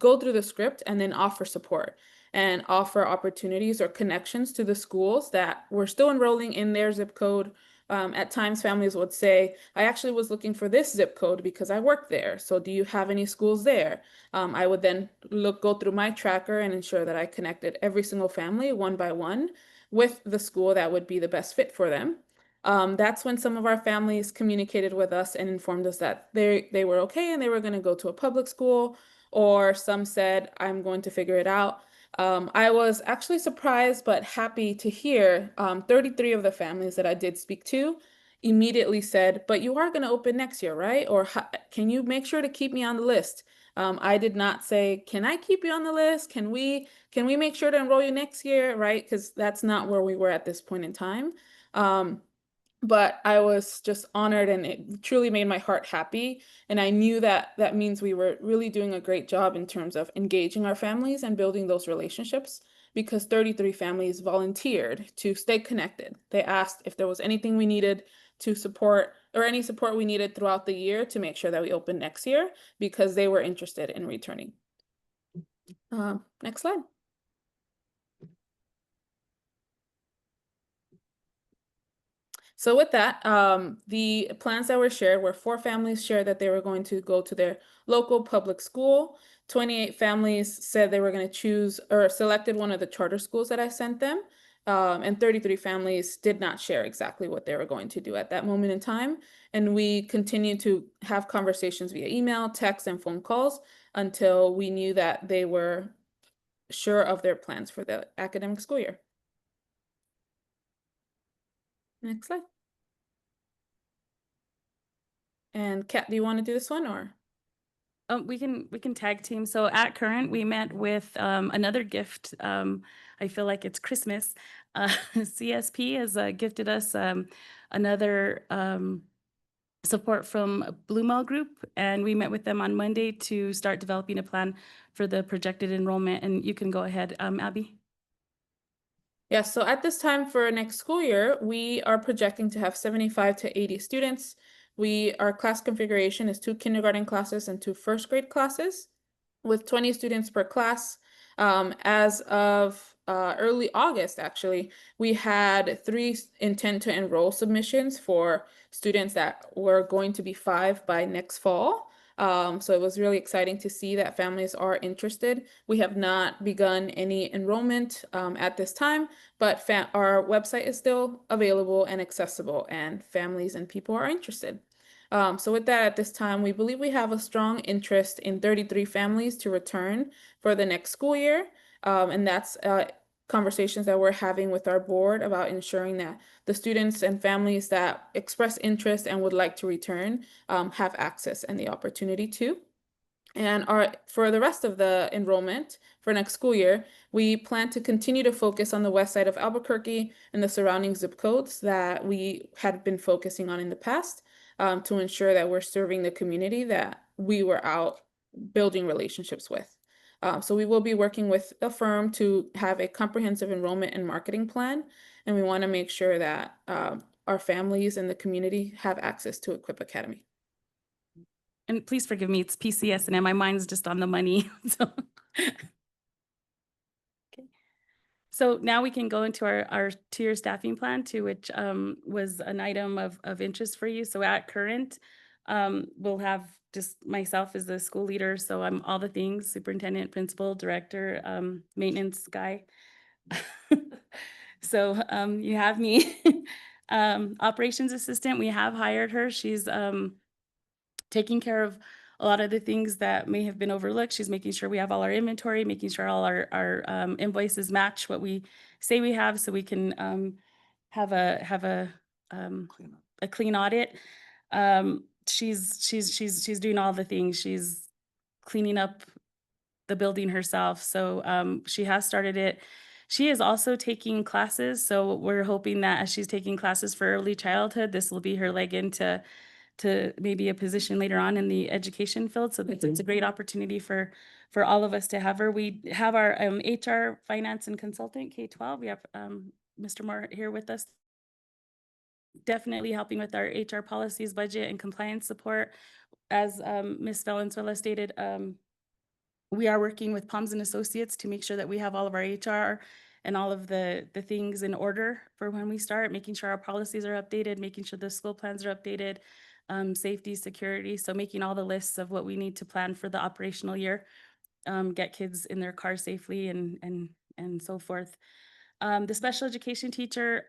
go through the script and then offer support and offer opportunities or connections to the schools that were still enrolling in their zip code. At times, families would say, I actually was looking for this zip code because I work there. So do you have any schools there? I would then go through my tracker and ensure that I connected every single family one by one with the school that would be the best fit for them. that's when some of our families communicated with us and informed us that they were okay and they were going to go to a public school, or some said, I'm going to figure it out. I was actually surprised but happy to hear 33 of the families that I did speak to immediately said, but you are going to open next year, right? Or can you make sure to keep me on the list? I did not say, can I keep you on the list? Can we make sure to enroll you next year, right? Because that's not where we were at this point in time. But I was just honored, and it truly made my heart happy. And I knew that that means we were really doing a great job in terms of engaging our families and building those relationships, because 33 families volunteered to stay connected. They asked if there was anything we needed to support, or any support we needed throughout the year to make sure that we open next year, because they were interested in returning. Next slide. So with that, the plans that were shared were 4 families shared that they were going to go to their local public school. 28 families said they were going to choose or selected one of the charter schools that I sent them. And 33 families did not share exactly what they were going to do at that moment in time. And we continued to have conversations via email, text, and phone calls until we knew that they were sure of their plans for the academic school year. Next slide. And Kat, do you want to do this one, or? We can tag team. So at Current, we met with another gift. I feel like it's Christmas. CSP has gifted us another support from Blue Mall Group, and we met with them on Monday to start developing a plan for the projected enrollment. And you can go ahead, Abby. Yeah, so at this time for next school year, we are projecting to have 75 to 80 students. Our class configuration is 2 kindergarten classes and 2 first grade classes with 20 students per class. As of early August, actually, we had 3 intent to enroll submissions for students that were going to be 5 by next fall. So it was really exciting to see that families are interested. We have not begun any enrollment at this time, but our website is still available and accessible, and families and people are interested. So with that, at this time, we believe we have a strong interest in 33 families to return for the next school year. And that's conversations that we're having with our board about ensuring that the students and families that express interest and would like to return have access and the opportunity to. And for the rest of the enrollment for next school year, we plan to continue to focus on the west side of Albuquerque and the surrounding zip codes that we had been focusing on in the past, to ensure that we're serving the community that we were out building relationships with. So we will be working with a firm to have a comprehensive enrollment and marketing plan, and we want to make sure that our families and the community have access to Equip Academy. And please forgive me, it's PCS, and my mind's just on the money. So, okay. So now we can go into our tier staffing plan, to which was an item of interest for you. So at Current, we'll have just myself as the school leader. So I'm all the things: superintendent, principal, director, maintenance guy. So you have me. Operations assistant, we have hired her. She's taking care of a lot of the things that may have been overlooked. She's making sure we have all our inventory, making sure all our invoices match what we say we have, so we can have a clean audit. She's doing all the things. She's cleaning up the building herself. So she has started it. She is also taking classes. So we're hoping that as she's taking classes for early childhood, this will be her leg into maybe a position later on in the education field. So it's a great opportunity for all of us to have her. We have our HR, finance, and consultant, K-12. We have Mr. Moore here with us, definitely helping with our HR policies, budget, and compliance support. As Ms. Valenzuela stated, we are working with Palms and Associates to make sure that we have all of our HR and all of the things in order for when we start, making sure our policies are updated, making sure the school plans are updated, safety, security. So making all the lists of what we need to plan for the operational year, get kids in their car safely and so forth. The special education teacher,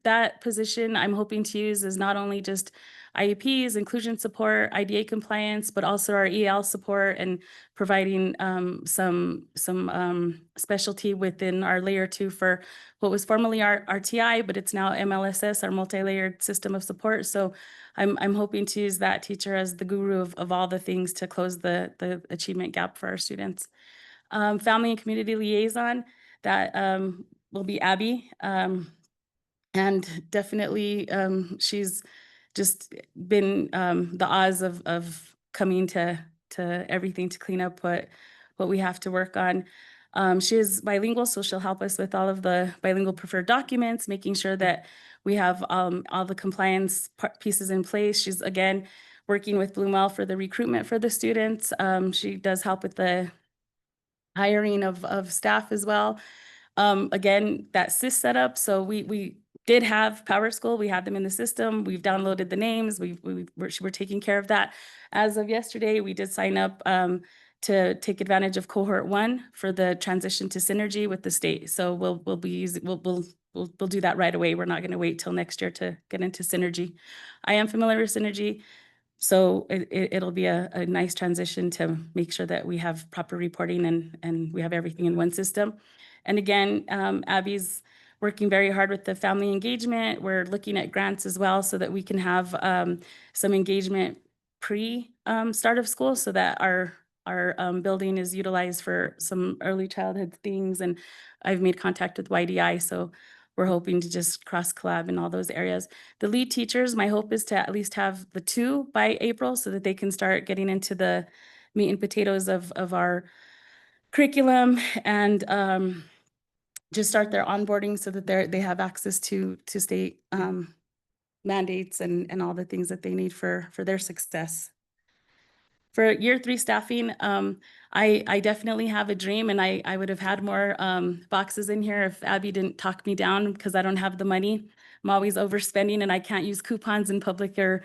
that position I'm hoping to use is not only just IEPs, inclusion support, IDA compliance, but also our EL support and providing some specialty within our layer 2 for what was formerly our RTI, but it's now MLSS, our multi-layered system of support. So I'm hoping to use that teacher as the guru of all the things to close the achievement gap for our students. Family and community liaison, that will be Abby. And definitely, she's just been the Oz of coming to everything to clean up what we have to work on. She is bilingual, so she'll help us with all of the bilingual preferred documents, making sure that we have all the compliance pieces in place. She's, again, working with Bloomwell for the recruitment for the students. She does help with the hiring of staff as well. Again, that SIS setup, so we did have Power School, we had them in the system, we've downloaded the names, we're taking care of that. As of yesterday, we did sign up to take advantage of cohort 1 for the transition to Synergy with the state. So we'll be using, we'll do that right away. We're not gonna wait till next year to get into Synergy. I am familiar with Synergy, so it'll be a nice transition to make sure that we have proper reporting and we have everything in one system. And again, Abby's working very hard with the family engagement. We're looking at grants as well so that we can have some engagement start of school so that our building is utilized for some early childhood things. And I've made contact with YDI, so we're hoping to just cross collab in all those areas. The lead teachers, my hope is to at least have the 2 by April so that they can start getting into the meat and potatoes of our curriculum and just start their onboarding so that they have access to state mandates and all the things that they need for their success. For year 3 staffing, I definitely have a dream, and I would have had more boxes in here if Abby didn't talk me down because I don't have the money. I'm always overspending and I can't use coupons in public or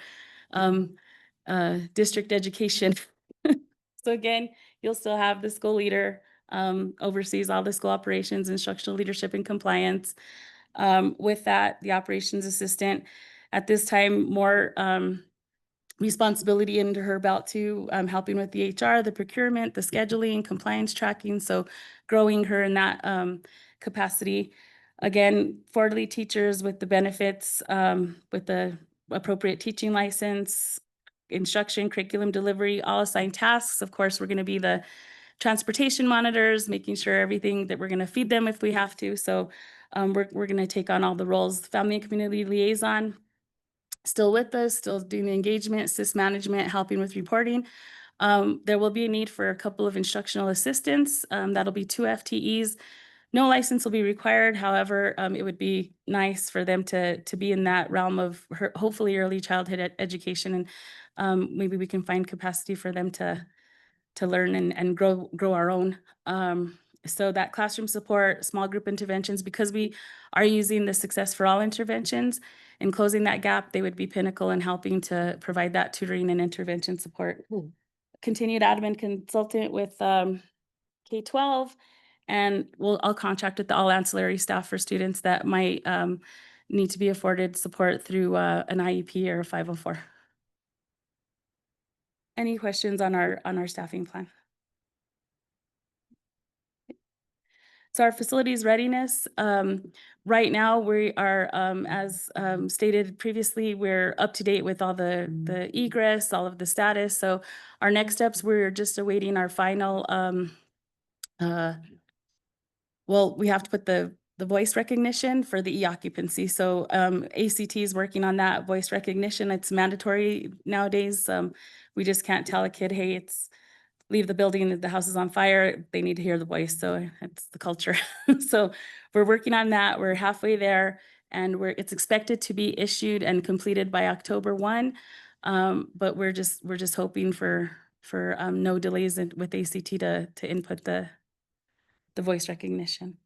district education. So again, you'll still have the school leader, oversees all the school operations, instructional leadership and compliance. With that, the operations assistant, at this time, more responsibility into her belt too, helping with the HR, the procurement, the scheduling, compliance tracking. So growing her in that capacity. Again, quarterly teachers with the benefits, with the appropriate teaching license, instruction, curriculum delivery, all assigned tasks. Of course, we're going to be the transportation monitors, making sure everything that we're going to feed them if we have to. So we're going to take on all the roles. Family and community liaison, still with us, still doing the engagement, SIS management, helping with reporting. There will be a need for a couple of instructional assistants. That'll be 2 FTEs. No license will be required. However, it would be nice for them to be in that realm of hopefully early childhood education, and maybe we can find capacity for them to learn and grow our own. So that classroom support, small group interventions, because we are using the Success for All interventions and closing that gap, they would be pinnacle in helping to provide that tutoring and intervention support. Continued admin consultant with K-12, and I'll contract with all ancillary staff for students that might need to be afforded support through an IEP or a 504. Any questions on our staffing plan? So our facilities readiness, right now we are, as stated previously, we're up to date with all the egress, all of the status. So our next steps, we're just awaiting our final, well, we have to put the voice recognition for the e-occupancy. So ACT is working on that voice recognition. It's mandatory nowadays. We just can't tell a kid, hey, it's leave the building, the house is on fire, they need to hear the voice. So it's the culture. So we're working on that. We're halfway there, and it's expected to be issued and completed by October 1. But we're just hoping for no delays with ACT to input the voice recognition.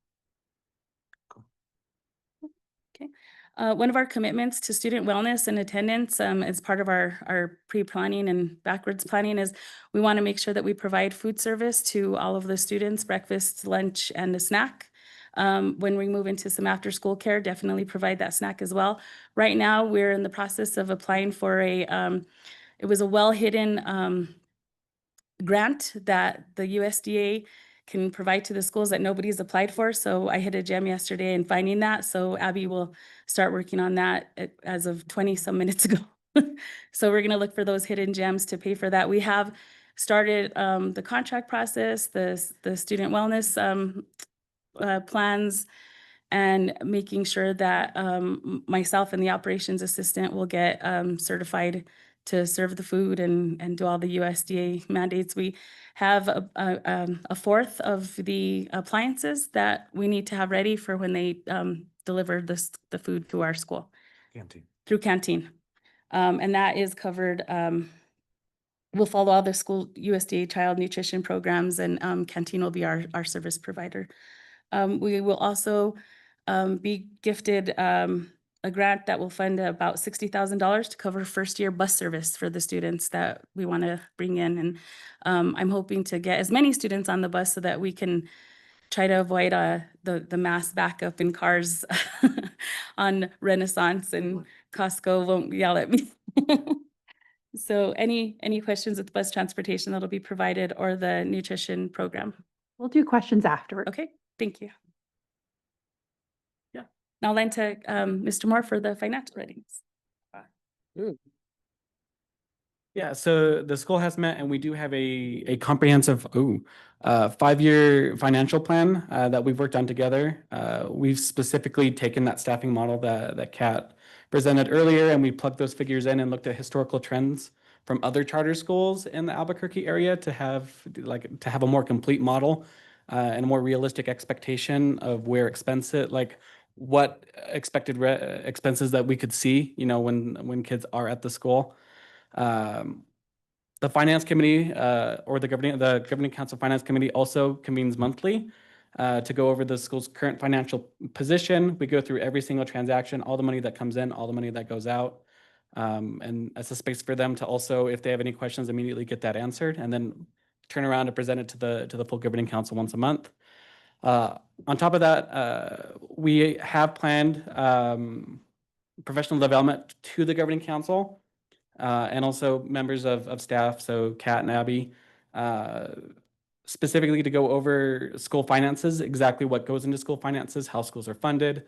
Okay. One of our commitments to student wellness and attendance as part of our pre-planning and backwards planning is we want to make sure that we provide food service to all of the students, breakfast, lunch, and a snack. When we move into some after-school care, definitely provide that snack as well. Right now, we're in the process of applying for it was a well-hidden grant that the USDA can provide to the schools that nobody's applied for. So I hit a gem yesterday in finding that. So Abby will start working on that as of 20 some minutes ago. So we're gonna look for those hidden gems to pay for that. We have started the contract process, the student wellness plans, and making sure that myself and the operations assistant will get certified to serve the food and do all the USDA mandates. We have a fourth of the appliances that we need to have ready for when they deliver the food to our school. Canteen. Through canteen. And that is covered, we'll follow all the school USDA child nutrition programs, and canteen will be our service provider. We will also be gifted a grant that will fund about $60,000 to cover first-year bus service for the students that we want to bring in. And I'm hoping to get as many students on the bus so that we can try to avoid the mass backup in cars on Renaissance, and Costco won't yell at me. So any questions with bus transportation that'll be provided, or the nutrition program? We'll do questions afterward. Okay, thank you. Yeah. Now lend to Mr. Moore for the financial readings. Yeah, so the school has met, and we do have a comprehensive 5-year financial plan that we've worked on together. We've specifically taken that staffing model that Kat presented earlier, and we plugged those figures in and looked at historical trends from other charter schools in the Albuquerque area to have a more complete model and a more realistic expectation of where what expected expenses that we could see, when kids are at the school. The finance committee or the governing council finance committee also convenes monthly to go over the school's current financial position. We go through every single transaction, all the money that comes in, all the money that goes out. And that's a space for them to also, if they have any questions, immediately get that answered, and then turn around and present it to the full governing council once a month. On top of that, we have planned professional development to the governing council and also members of staff, so Kat and Abby, specifically to go over school finances, exactly what goes into school finances, how schools are funded,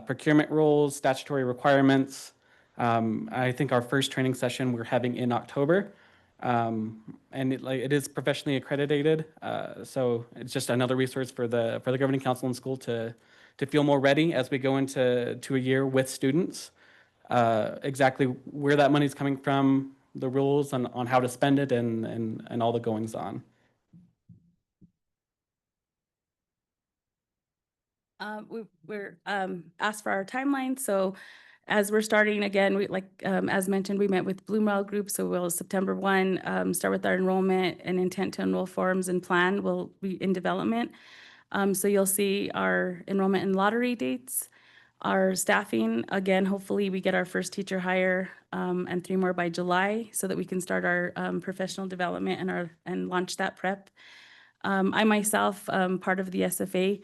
procurement rules, statutory requirements. I think our first training session we're having in October, and it is professionally accredited, so it's just another resource for the governing council and school to feel more ready as we go into a year with students. Exactly where that money's coming from, the rules on how to spend it, and all the goings on. We're asked for our timeline. So as we're starting again, as mentioned, we met with Bloomwell Group. So we'll September 1 start with our enrollment and intent to enroll forms, and plan will be in development. So you'll see our enrollment and lottery dates, our staffing. Again, hopefully we get our first teacher hire and 3 more by July, so that we can start our professional development and launch that prep. I myself, part of the SFA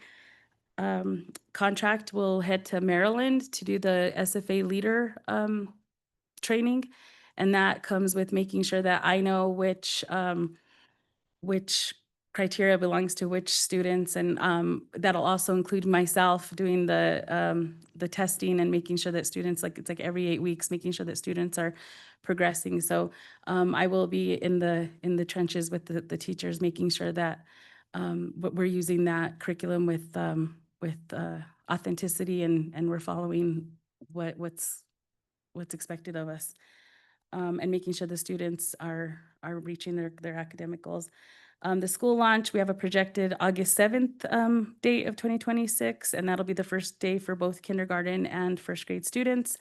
contract, will head to Maryland to do the SFA leader training. And that comes with making sure that I know which criteria belongs to which students, and that'll also include myself doing the testing and making sure that students, it's like every 8 weeks, making sure that students are progressing. So I will be in the trenches with the teachers, making sure that we're using that curriculum with authenticity, and we're following what's expected of us, and making sure the students are reaching their academic goals. The school launch, we have a projected August 7th date of 2026, and that'll be the first day for both kindergarten and first grade students.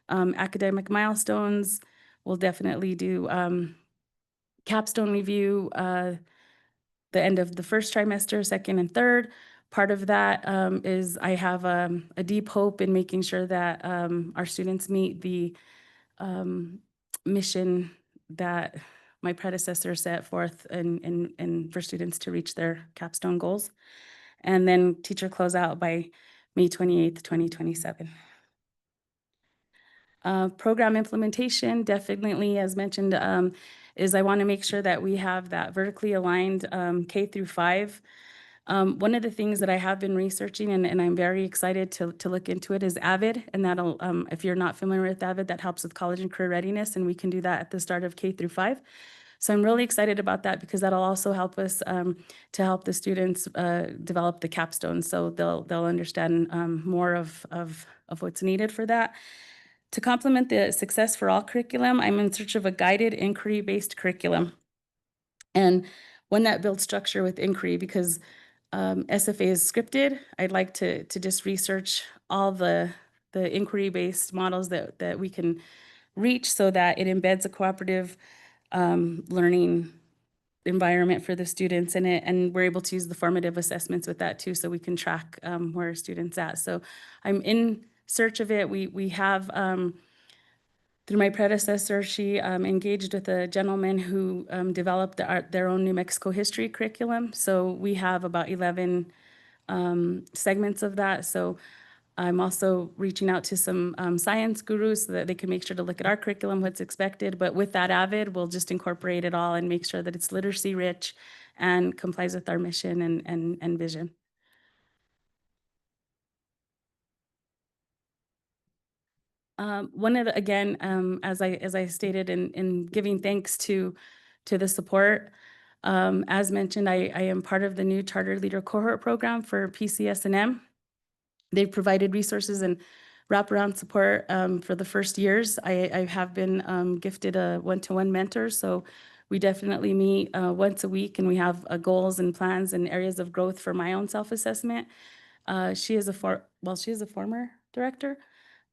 Academic milestones, we'll definitely do capstone review the end of the first trimester, second and third. Part of that is I have a deep hope in making sure that our students meet the mission that my predecessor set forth and for students to reach their capstone goals. and then teacher closeout by May 28th, 2027. Program implementation, definitely, as mentioned, is I want to make sure that we have that vertically aligned K through 5. One of the things that I have been researching, and I'm very excited to look into it, is AVID, and that'll, if you're not familiar with AVID, that helps with college and career readiness, and we can do that at the start of K through 5. So I'm really excited about that because that'll also help us to help the students develop the capstone, so they'll understand more of what's needed for that. To complement the Success for All curriculum, I'm in search of a guided inquiry-based curriculum. And one that builds structure with inquiry, because SFA is scripted. I'd like to just research all the inquiry-based models that we can reach so that it embeds a cooperative learning environment for the students in it, and we're able to use the formative assessments with that too, so we can track where our students at. So I'm in search of it. We have through my predecessor, she engaged with a gentleman who developed their own New Mexico history curriculum. So we have about 11 segments of that. So I'm also reaching out to some science gurus so that they can make sure to look at our curriculum, what's expected. But with that AVID, we'll just incorporate it all and make sure that it's literacy rich and complies with our mission and vision. One of the, again, as I stated in giving thanks to the support, as mentioned, I am part of the new Charter Leader Cohort Program for PCS&M. They've provided resources and wraparound support for the first years. I have been gifted a one-to-one mentor, so we definitely meet once a week, and we have goals and plans and areas of growth for my own self-assessment. She is a former director,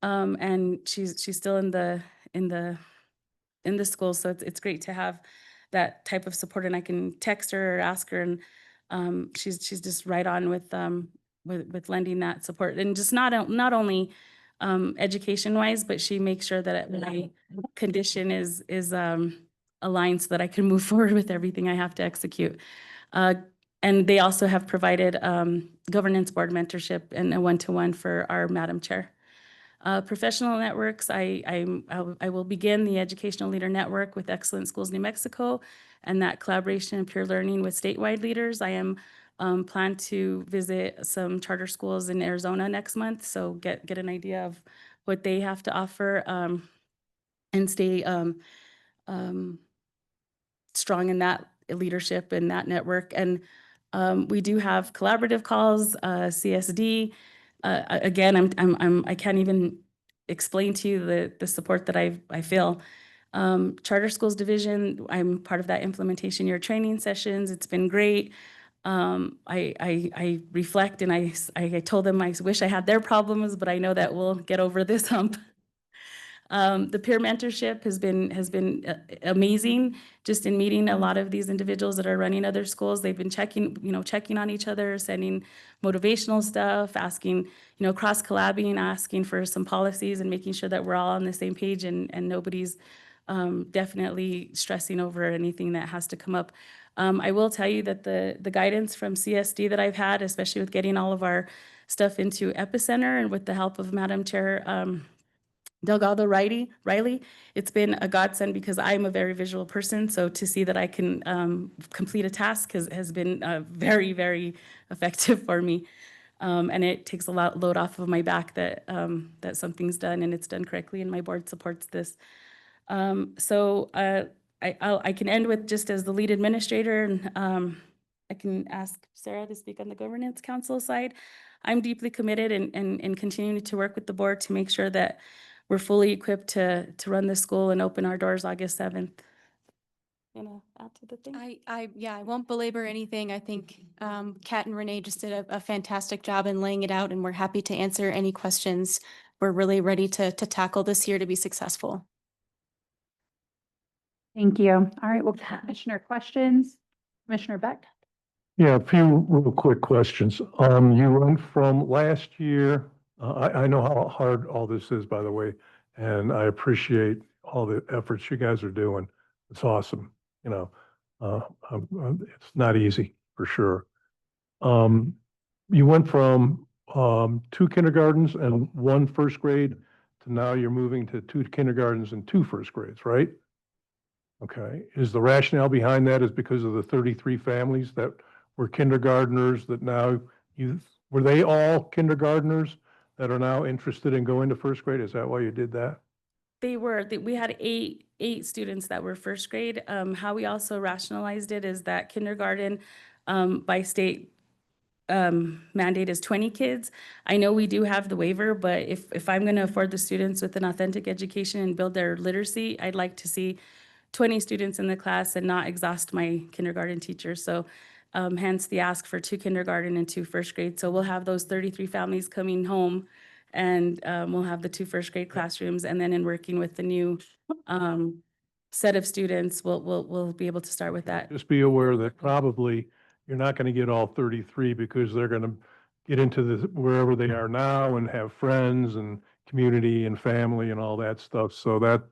and she's still in the school, so it's great to have that type of support, and I can text her or ask her, and she's just right on with lending that support, and just not only education wise, but she makes sure that my condition is aligned so that I can move forward with everything I have to execute. And they also have provided governance board mentorship and a one-to-one for our Madam Chair. Professional networks, I will begin the Educational Leader Network with Excellent Schools New Mexico, and that collaboration and peer learning with statewide leaders. I am plan to visit some charter schools in Arizona next month, so get an idea of what they have to offer, and stay strong in that leadership and that network. And we do have collaborative calls, CSD. Again, I can't even explain to you the support that I feel. Charter Schools Division, I'm part of that implementation year training sessions. It's been great. I reflect, and I told them I wish I had their problems, but I know that we'll get over this hump. The peer mentorship has been amazing. Just in meeting a lot of these individuals that are running other schools, they've been checking on each other, sending motivational stuff, asking, cross collabing, asking for some policies, and making sure that we're all on the same page, and nobody's definitely stressing over anything that has to come up. I will tell you that the guidance from CSD that I've had, especially with getting all of our stuff into Epicenter and with the help of Madam Chair Delgado Riley, it's been a godsend because I'm a very visual person. So to see that I can complete a task has been very, very effective for me. And it takes a lot load off of my back that something's done and it's done correctly, and my board supports this. So I can end with, just as the lead administrator, and I can ask Sarah to speak on the governance council side. I'm deeply committed in continuing to work with the board to make sure that we're fully equipped to run the school and open our doors August 7th. You know, add to the thing? I won't belabor anything. I think Kat and Renee just did a fantastic job in laying it out, and we're happy to answer any questions. We're really ready to tackle this year to be successful. Thank you. All right, well, Commissioner questions? Commissioner Beck? Yeah, a few real quick questions. You went from last year, I know how hard all this is, by the way, and I appreciate all the efforts you guys are doing. It's awesome. It's not easy, for sure. you went from 2 kindergartens and 1 first grade to now you're moving to 2 kindergartens and 2 first grades, right? Okay, is the rationale behind that is because of the 33 families that were kindergartners that now were they all kindergartners that are now interested in going to first grade? Is that why you did that? We had eight students that were first grade. How we also rationalized it is that kindergarten, by state mandate is 20 kids. I know we do have the waiver, but if I'm going to afford the students with an authentic education and build their literacy, I'd like to see 20 students in the class and not exhaust my kindergarten teachers. So hence the ask for 2 kindergarten and 2 first grade. So we'll have those 33 families coming home, and we'll have the 2 first grade classrooms. And then in working with the new set of students, we'll be able to start with that. Just be aware that probably you're not going to get all 33 because they're going to get into wherever they are now and have friends and community and family and all that stuff. So that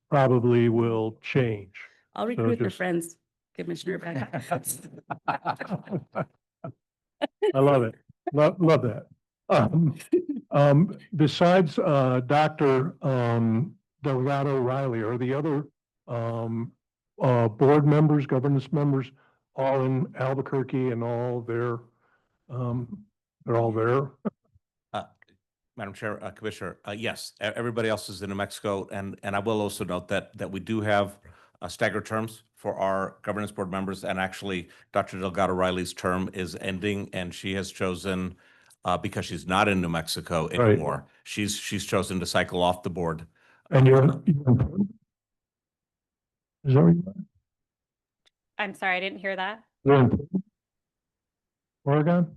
probably will change. I'll recruit their friends, Commissioner Beck. I love it. Love that. Besides Dr. Delgado Riley, are the other board members, governance members, all in Albuquerque and all there? They're all there? Madam Chair, Commissioner, yes, everybody else is in New Mexico, and I will also note that we do have staggered terms for our governance board members, and actually, Dr. Delgado Riley's term is ending, and she has chosen, because she's not in New Mexico Right. anymore, she's chosen to cycle off the board. And is that what you I'm sorry, I didn't hear that. you're in Oregon?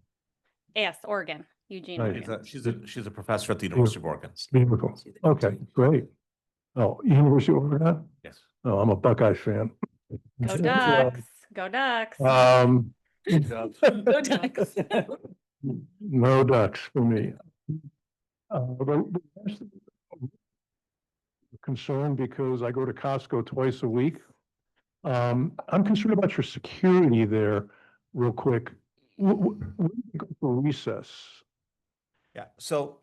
Yes, Oregon, Eugene, Nice. Oregon. She's a professor at the University of Oregon. Beautiful. Okay, great. Oh, University of Oregon? Yes. Oh, I'm a Buckeye fan. Go Ducks, go Ducks. No Go Ducks. ducks for me. But concerned because I go to Costco twice a week. I'm concerned about your security there real quick. Where do you go for recess? Yeah, so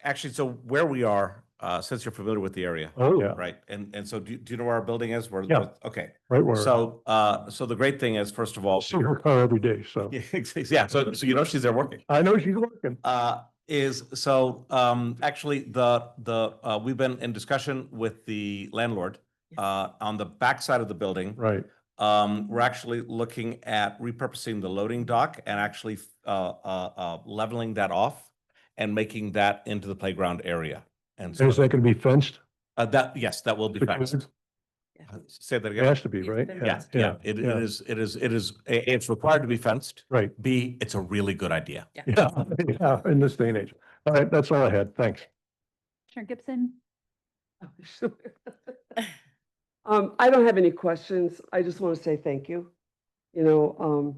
actually, so where we are, since you're familiar with the area. Oh, yeah. Right, and so do you know where our building is? Yeah. Okay. Right where. So the great thing is, first of all. See her car every day, so. Yeah, so you know she's there working. I know she's working. Actually, we've been in discussion with the landlord on the back side of the building. Right. We're actually looking at repurposing the loading dock and actually leveling that off and making that into the playground area. And so Is that going to be fenced? yes, that will be fenced. Say that It again. has to be, right? Yeah. It is. It's required to be fenced. Right. B, it's a really good idea. Yeah, in this day and age. All right, that's all I had. Thanks. Commissioner Gibson? I don't have any questions. I just want to say thank you. You know,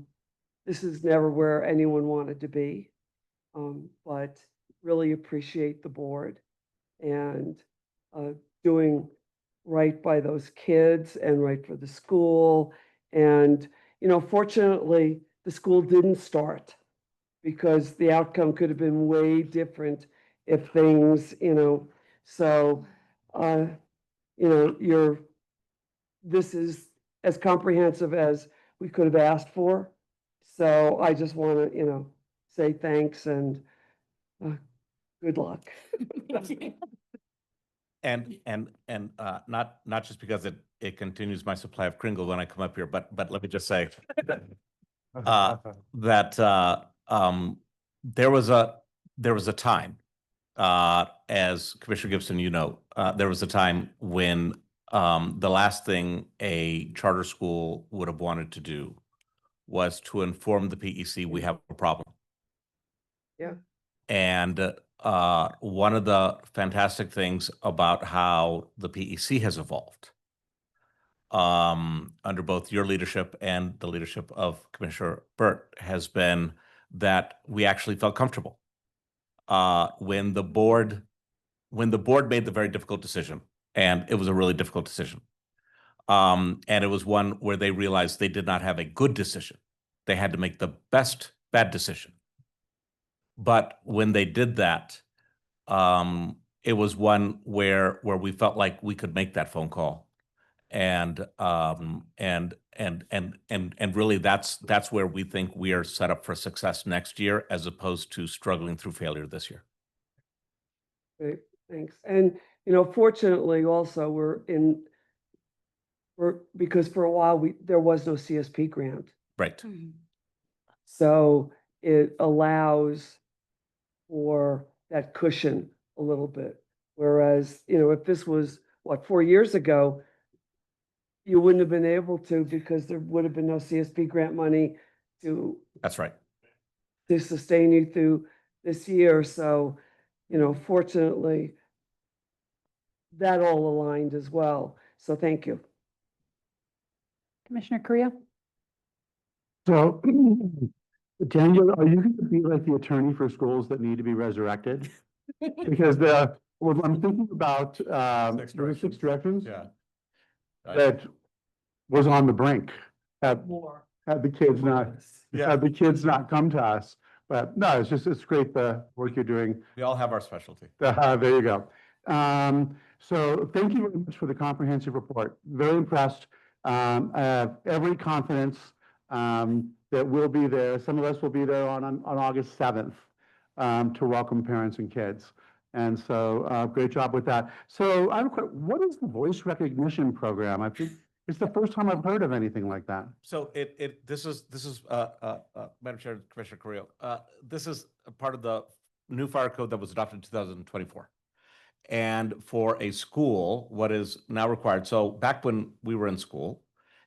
this is never where anyone wanted to be. But really appreciate the board and doing right by those kids and right for the school. And, you know, fortunately, the school didn't start because the outcome could have been way different if things, you know, so, you know, this is as comprehensive as we could have asked for. So I just want to, you know, say thanks and good luck. And not just because it continues my supply of Kringle when I come up here, but let me just say that there was a time, as Commissioner Gibson, you know, there was a time when the last thing a charter school would have wanted to do was to inform the PEC we have a problem. Yeah. And one of the fantastic things about how the PEC has evolved under both your leadership and the leadership of Commissioner Burt has been that we actually felt comfortable when the board made the very difficult decision, and it was a really difficult decision. And it was one where they realized they did not have a good decision. They had to make the best bad decision. But when they did that, it was one where we felt like we could make that phone call. And really that's where we think we are set up for success next year, as opposed to struggling through failure this year. Great, thanks. And, you know, fortunately also because for a while there was no CSP grant. Right. So it allows for that cushion a little bit. Whereas, you know, if this was, 4 years ago, you wouldn't have been able to, because there would have been no CSP grant money to That's right. sustain you through this year. So, you know, fortunately, that all aligned as well. So thank you. Commissioner Carrillo? So, Daniel, are you going to be like the attorney for schools that need to be resurrected? Because well, I'm thinking about there were 6 directions. Yeah. That was on the brink. Had the kids not had the kids not come to us. But no, it's great the work you're doing. We all have our specialty. There you go. So thank you very much for the comprehensive report. Very impressed. I have every confidence that we'll be there. Some of us will be there on August 7th to welcome parents and kids. And so great job with that. So I have a question. What is the voice recognition program? I think it's the first time I've heard of anything like that. So this is Madam Chair, Commissioner Carrillo, this is a part of the new fire code that was adopted in 2024. And for a school, what is now required, so back when we were in school,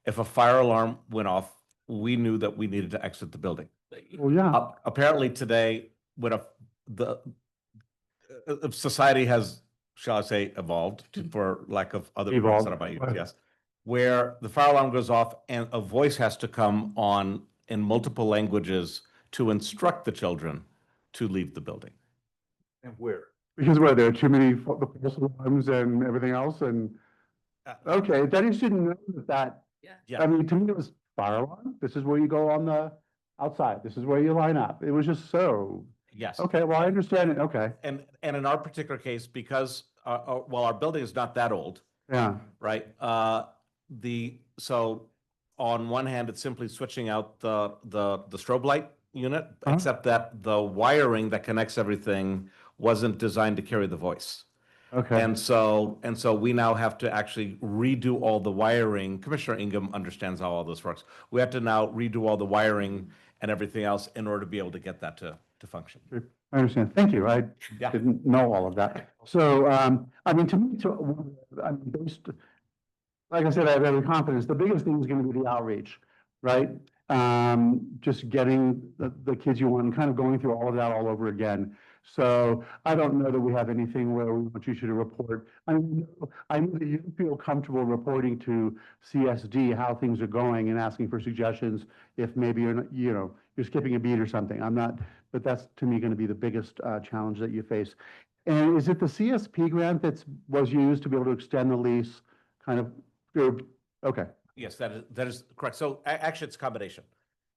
if a fire alarm went off, we knew that we needed to exit the building. Well, yeah. Apparently today, when society has, shall I say, evolved, for lack of other words that I might use, yes, where the fire alarm goes off and a voice has to come on in multiple languages to instruct the children to leave the building. And where? Because there are too many false alarms and everything else, and okay, then you shouldn't know that. Yeah. I mean, to me, it was fire alarm. This is where you go on the outside. This is where you line up. It was just so. Yes. Okay, well, I understand it. Okay. And in our particular case, because well, our building is not that old. Yeah. Right. So on one hand, it's simply switching out the strobe light unit, except that the wiring that connects everything wasn't designed to carry the voice. Okay. And so we now have to actually redo all the wiring. Commissioner Ingham understands how all this works. We have to now redo all the wiring and everything else in order to be able to get that to function. I understand. Thank you. I didn't know all of that. So, I mean, to me, like I said, I have every confidence. The biggest thing is going to be the outreach, right? Just getting the kids you want and kind of going through all of that all over again. So I don't know that we have anything where we want you to report. I know that you feel comfortable reporting to CSD how things are going and asking for suggestions if maybe you're not, you're skipping a beat or something. I'm not, but that's to me going to be the biggest challenge that you face. And is it the CSP grant that was used to be able to extend the lease kind of through? Okay. Yes, that is correct. So actually, it's a combination.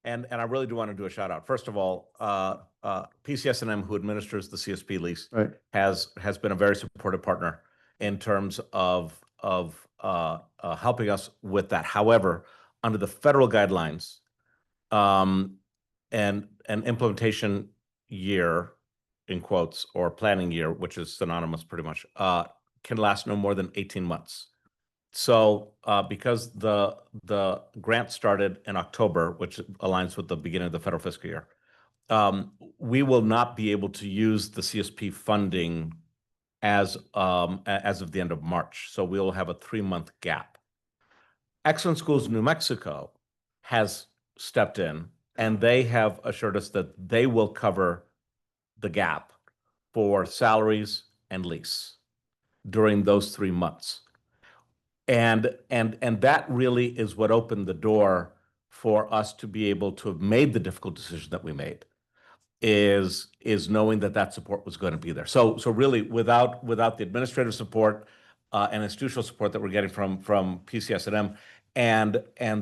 And I really do want to do a shout out. First of all, PCS&M, who administers the CSP lease, right, has been a very supportive partner in terms of helping us with that. However, under the federal guidelines, and an implementation year, in quotes, or planning year, which is synonymous pretty much, can last no more than 18 months. So because the grant started in October, which aligns with the beginning of the federal fiscal year, we will not be able to use the CSP funding as of the end of March. So we'll have a 3-month gap. Excellent Schools New Mexico has stepped in, and they have assured us that they will cover the gap for salaries and lease during those 3 months. And that really is what opened the door for us to be able to have made the difficult decision that we made, is knowing that support was going to be there. So really, without the administrative support and institutional support that we're getting from PCS&M, and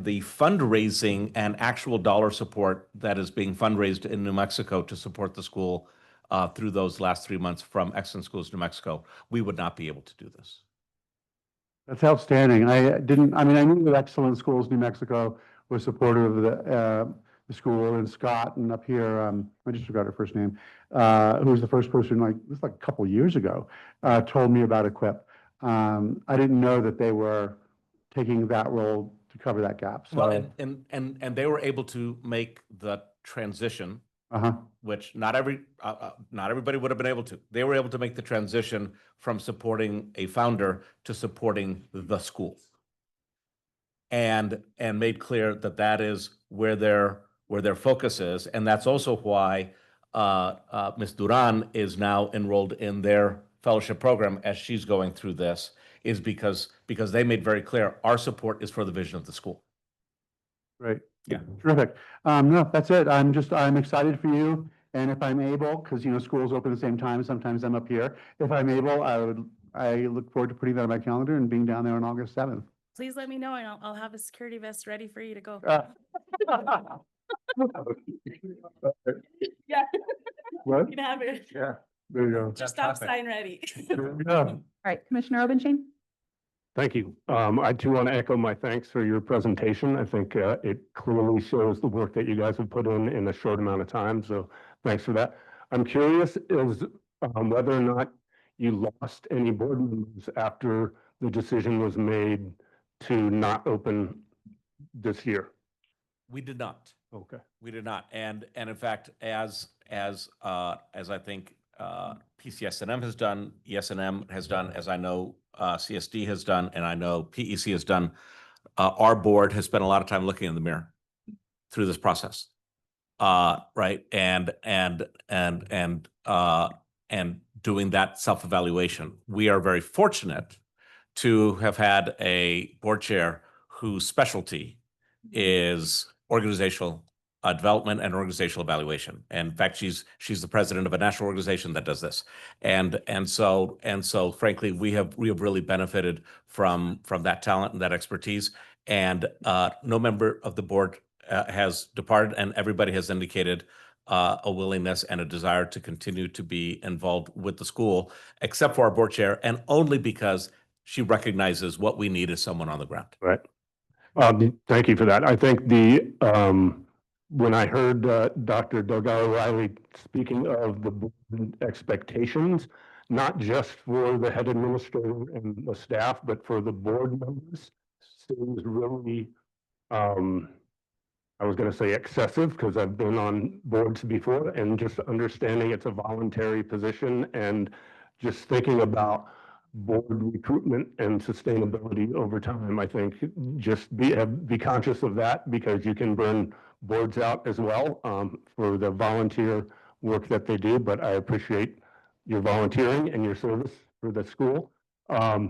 the fundraising and actual dollar support that is being fundraised in New Mexico to support the school, through those last 3 months from Excellent Schools New Mexico, we would not be able to do this. That's outstanding. I knew that Excellent Schools New Mexico was supportive of the school, and Scott, and up here, I just forgot her first name, who was the first person, like, this was like a couple years ago, told me about Equip. I didn't know that they were taking that role to cover that gap, so. Well, and they were able to make the transition, which not everybody would have been able to. They were able to make the transition from supporting a founder to supporting the school, and made clear that that is where their focus is, and that's also why Ms. Duran is now enrolled in their fellowship program as she's going through this, is because they made very clear our support is for the vision of the school. Great. Yeah. Terrific. No, that's it. I'm excited for you. And if I'm able, because, schools open at the same time, sometimes I'm up here. If I'm able, I look forward to putting that on my calendar and being down there on August 7th. Please let me know and I'll have a security vest ready for you to go. Yeah. What? You can have it. Yeah, there you go. Just stop sign ready. All right, Commissioner Obenshain? Thank you. I too want to echo my thanks for your presentation. I think it clearly shows the work that you guys have put in a short amount of time. So thanks for that. I'm curious is whether or not you lost any board members after the decision was made to not open this year. We did not. Okay. We did not. And in fact, as I think PCSNM has done, ESNM has done, as I know CSD has done, and I know PEC has done, our board has spent a lot of time looking in the mirror through this process. Right. And doing that self-evaluation. We are very fortunate to have had a board chair whose specialty is organizational development and organizational evaluation. And in fact, she's the president of a national organization that does this. And so frankly, we have really benefited from that talent and that expertise. And no member of the board has departed, and everybody has indicated a willingness and a desire to continue to be involved with the school, except for our board chair, and only because she recognizes what we need is someone on the ground. Right. Thank you for that. I think when I heard Dr. Delgado-Riley speaking of the board expectations, not just for the head administrator and the staff, but for the board members, seems really, I was going to say excessive because I've been on boards before, and just understanding it's a voluntary position and just thinking about board recruitment and sustainability over time. I think just be conscious of that, because you can burn boards out as well for the volunteer work that they do. But I appreciate your volunteering and your service for the school. The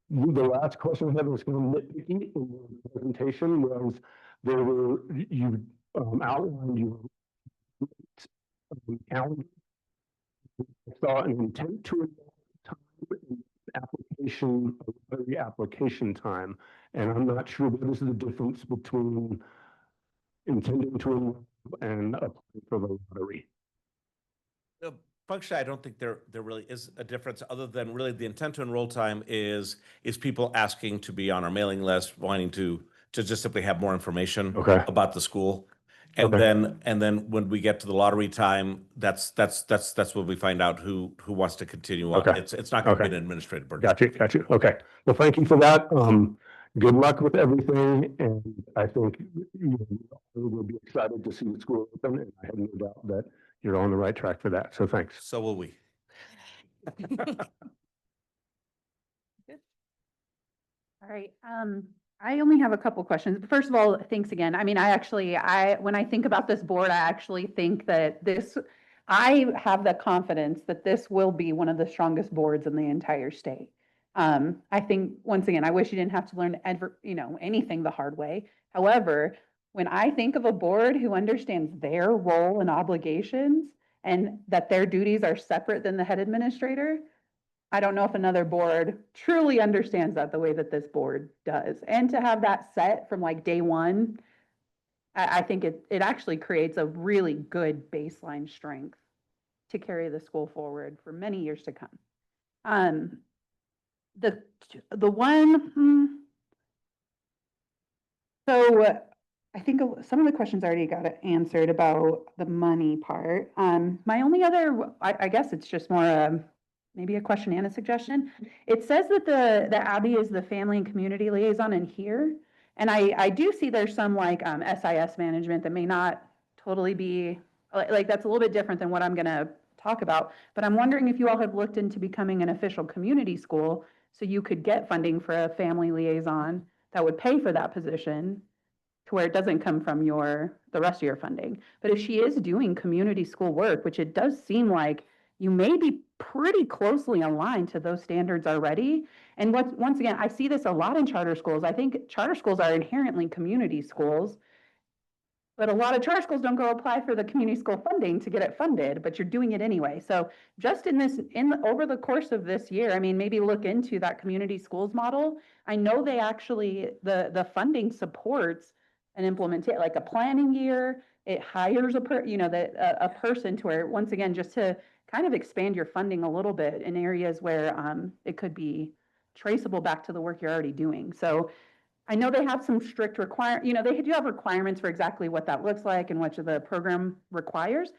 last question I had was kind of nitpicky in your presentation was you outlined your calendar. I saw an intent to application time, and I'm not sure what is the difference between intending to enroll and applying for the lottery. Functionally, I don't think there really is a difference, other than really the intent to enroll time is people asking to be on our mailing list, wanting to just simply have more information about the school. And then when we get to the lottery time, that's when we find out who wants to continue on. It's not going to be an administrative burden. Got you. Okay. Well, thank you for that. Good luck with everything, and I think we'll be excited to see the school open, and I have no doubt that you're on the right track for that. So thanks. So will we. All right. I only have a couple questions. First of all, thanks again. I mean, when I think about this board, I actually think that I have the confidence that this will be one of the strongest boards in the entire state. I think, once again, I wish you didn't have to learn anything the hard way. However, when I think of a board who understands their role and obligations and that their duties are separate than the head administrator, I don't know if another board truly understands that the way that this board does. And to have that set from like day one, I think it actually creates a really good baseline strength to carry the school forward for many years to come. The one, so I think some of the questions already got answered about the money part. My only other, I guess it's just more maybe a question and a suggestion. It says that the Abby is the family and community liaison in here. And I do see there's some like SIS management that may not totally be, like that's a little bit different than what I'm gonna talk about. But I'm wondering if you all have looked into becoming an official community school so you could get funding for a family liaison that would pay for that position to where it doesn't come from the rest of your funding. But if she is doing community school work, which it does seem like you may be pretty closely aligned to those standards already. And once again, I see this a lot in charter schools. I think charter schools are inherently community schools, but a lot of charter schools don't go apply for the community school funding to get it funded, but you're doing it anyway. So just over the course of this year, I mean, maybe look into that community schools model. I know they actually, the funding supports an implementation, like a planning year. It hires a person to where, once again, just to kind of expand your funding a little bit in areas where it could be traceable back to the work you're already doing. So I know they have some strict they do have requirements for exactly what that looks like and what the program requires.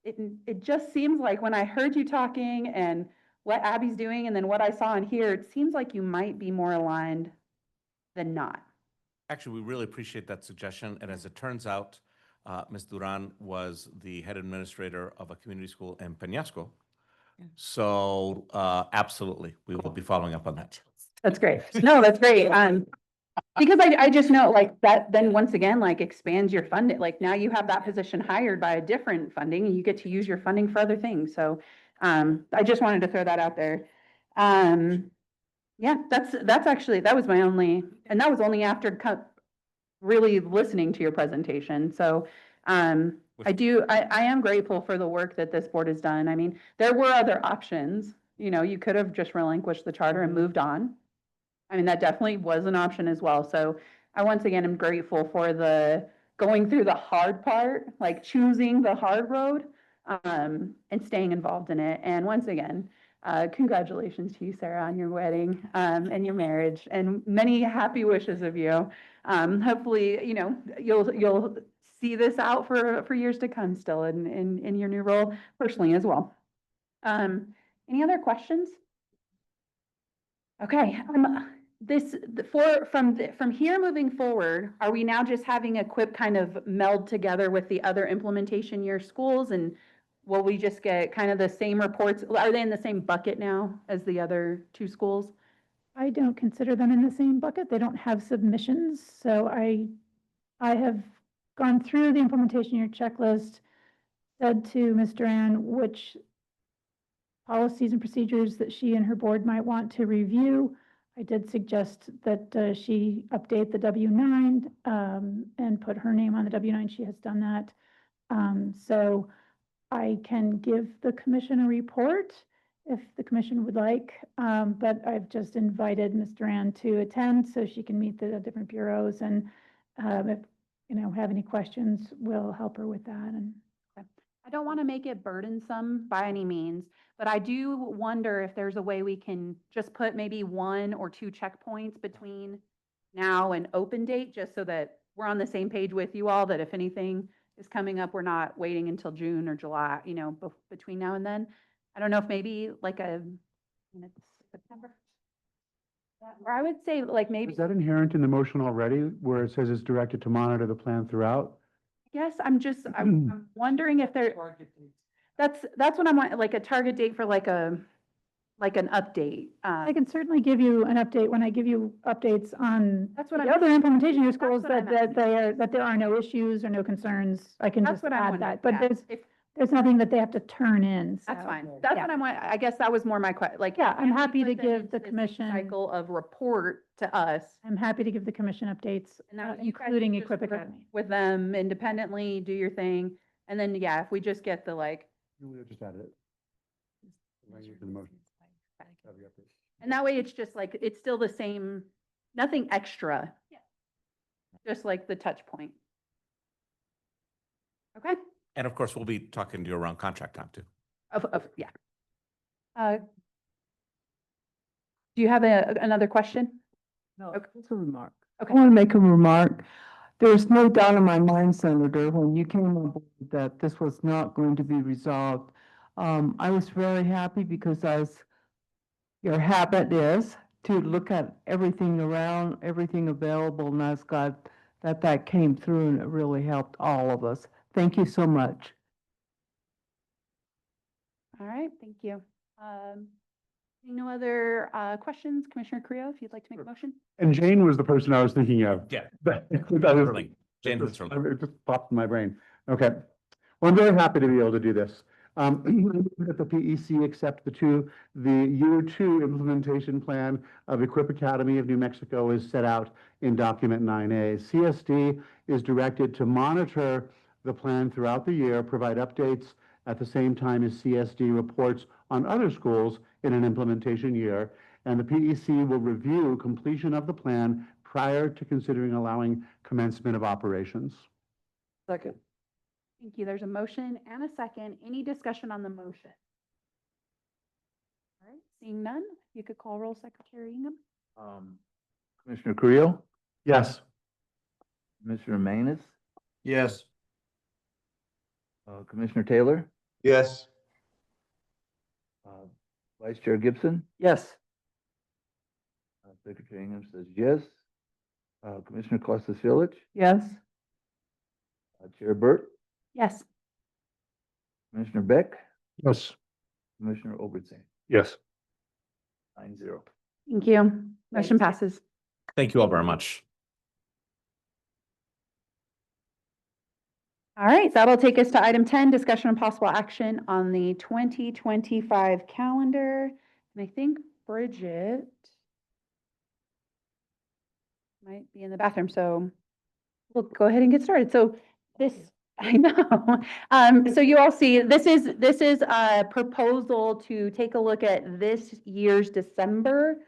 It just seems like when I heard you talking and what Abby's doing and then what I saw in here, it seems like you might be more aligned than not. Actually, we really appreciate that suggestion. And as it turns out, Ms. Duran was the head administrator of a community school in Peñasco. So absolutely, we will be following up on that. That's great. No, that's great. Because I just know like that then once again, like expands your funding. Like now you have that position hired by a different funding and you get to use your funding for other things. So I just wanted to throw that out there. Yeah, that's actually, that was my only, and that was only after really listening to your presentation. So I am grateful for the work that this board has done. I mean, there were other options. You could have just relinquished the charter and moved on. I mean, that definitely was an option as well. So I once again am grateful for the going through the hard part, like choosing the hard road, and staying involved in it. And once again, congratulations to you, Sarah, on your wedding, and your marriage, and many happy wishes of you. Hopefully, you'll see this out for years to come still in your new role personally as well. Any other questions? Okay, from here moving forward, are we now just having EQUIP kind of meld together with the other implementation year schools, and will we just get kind of the same reports? Are they in the same bucket now as the other two schools? I don't consider them in the same bucket. They don't have submissions. So I have gone through the implementation year checklist, said to Ms. Duran which policies and procedures that she and her board might want to review. I did suggest that she update the W-9 and put her name on the W-9. She has done that. So I can give the commission a report if the commission would like, but I've just invited Ms. Duran to attend so she can meet the different bureaus, and if have any questions, we'll help her with that. And I don't want to make it burdensome by any means, but I do wonder if there's a way we can just put maybe 1 or 2 checkpoints between now and open date, just so that we're on the same page with you all, that if anything is coming up, we're not waiting until June or July, between now and then. I don't know if maybe like September. Or I would say like maybe. Is that inherent in the motion already, where it says it's directed to monitor the plan throughout? Yes, I'm wondering if that's what I'm like, a target date for like an update. I can certainly give you an update when I give you updates on That's what the other implementation year schools that there are no issues or no concerns. I can just add that, but there's nothing that they have to turn in. That's fine. That's what I guess that was more my question. Like, yeah, I'm happy to give the commission cycle of report to us. I'm happy to give the commission updates, including EQUIP Academy. With them independently, do your thing. And then, yeah, if we just get the You just added it. And that way it's just like, it's still the same, nothing extra. Yeah. Just like the touch point. Okay. And of course, we'll be talking to you around contract time too. Yeah. Do you have another question? No, Okay. it's a remark. Okay. I want to make a remark. There's no doubt in my mind, Senator, when you came on board that this was not going to be resolved. I was very happy because as your habit is to look at everything around, everything available, and I was glad that that came through and it really helped all of us. Thank you so much. All right, thank you. No other questions? Commissioner Creo, if you'd like to make a motion? And Jane was the person I was thinking of. Yeah. Really. Jane It Hutcherling. just popped in my brain. Okay. Well, I'm very happy to be able to do this. That the PEC accept the year two implementation plan of Equip Academy of New Mexico is set out in document 9A. CSD is directed to monitor the plan throughout the year, provide updates at the same time as CSD reports on other schools in an implementation year, and the PEC will review completion of the plan prior to considering allowing commencement of operations. Second. Thank you. There's a motion and a second. Any discussion on the motion? All right, seeing none, you could call roll, Secretary Ingham. Commissioner Creel, Yes. Commissioner Manus, Yes. Commissioner Taylor, Yes. Vice Chair Gibson, Yes. Secretary Ingham says yes. Commissioner Costas Village, Yes. Chair Burt, Yes. Commissioner Beck, Yes. Commissioner Obertson, Yes. 9-0. Thank you. Motion passes. Thank you all very much. All right, that'll take us to item 10, discussion and possible action on the 2025 calendar. And I think Bridget might be in the bathroom, so we'll go ahead and get started. So this, I know. So you all see, this is a proposal to take a look at this year's December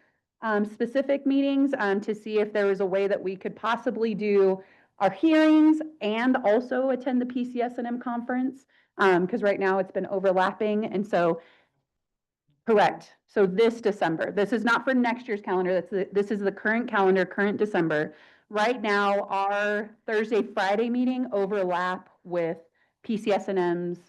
specific meetings to see if there was a way that we could possibly do our hearings and also attend the PCS&M conference, because right now it's been overlapping. And so, correct. So this December, this is not for next year's calendar. This is the current calendar, current December. Right now, our Thursday, Friday meeting overlap with PCS&M's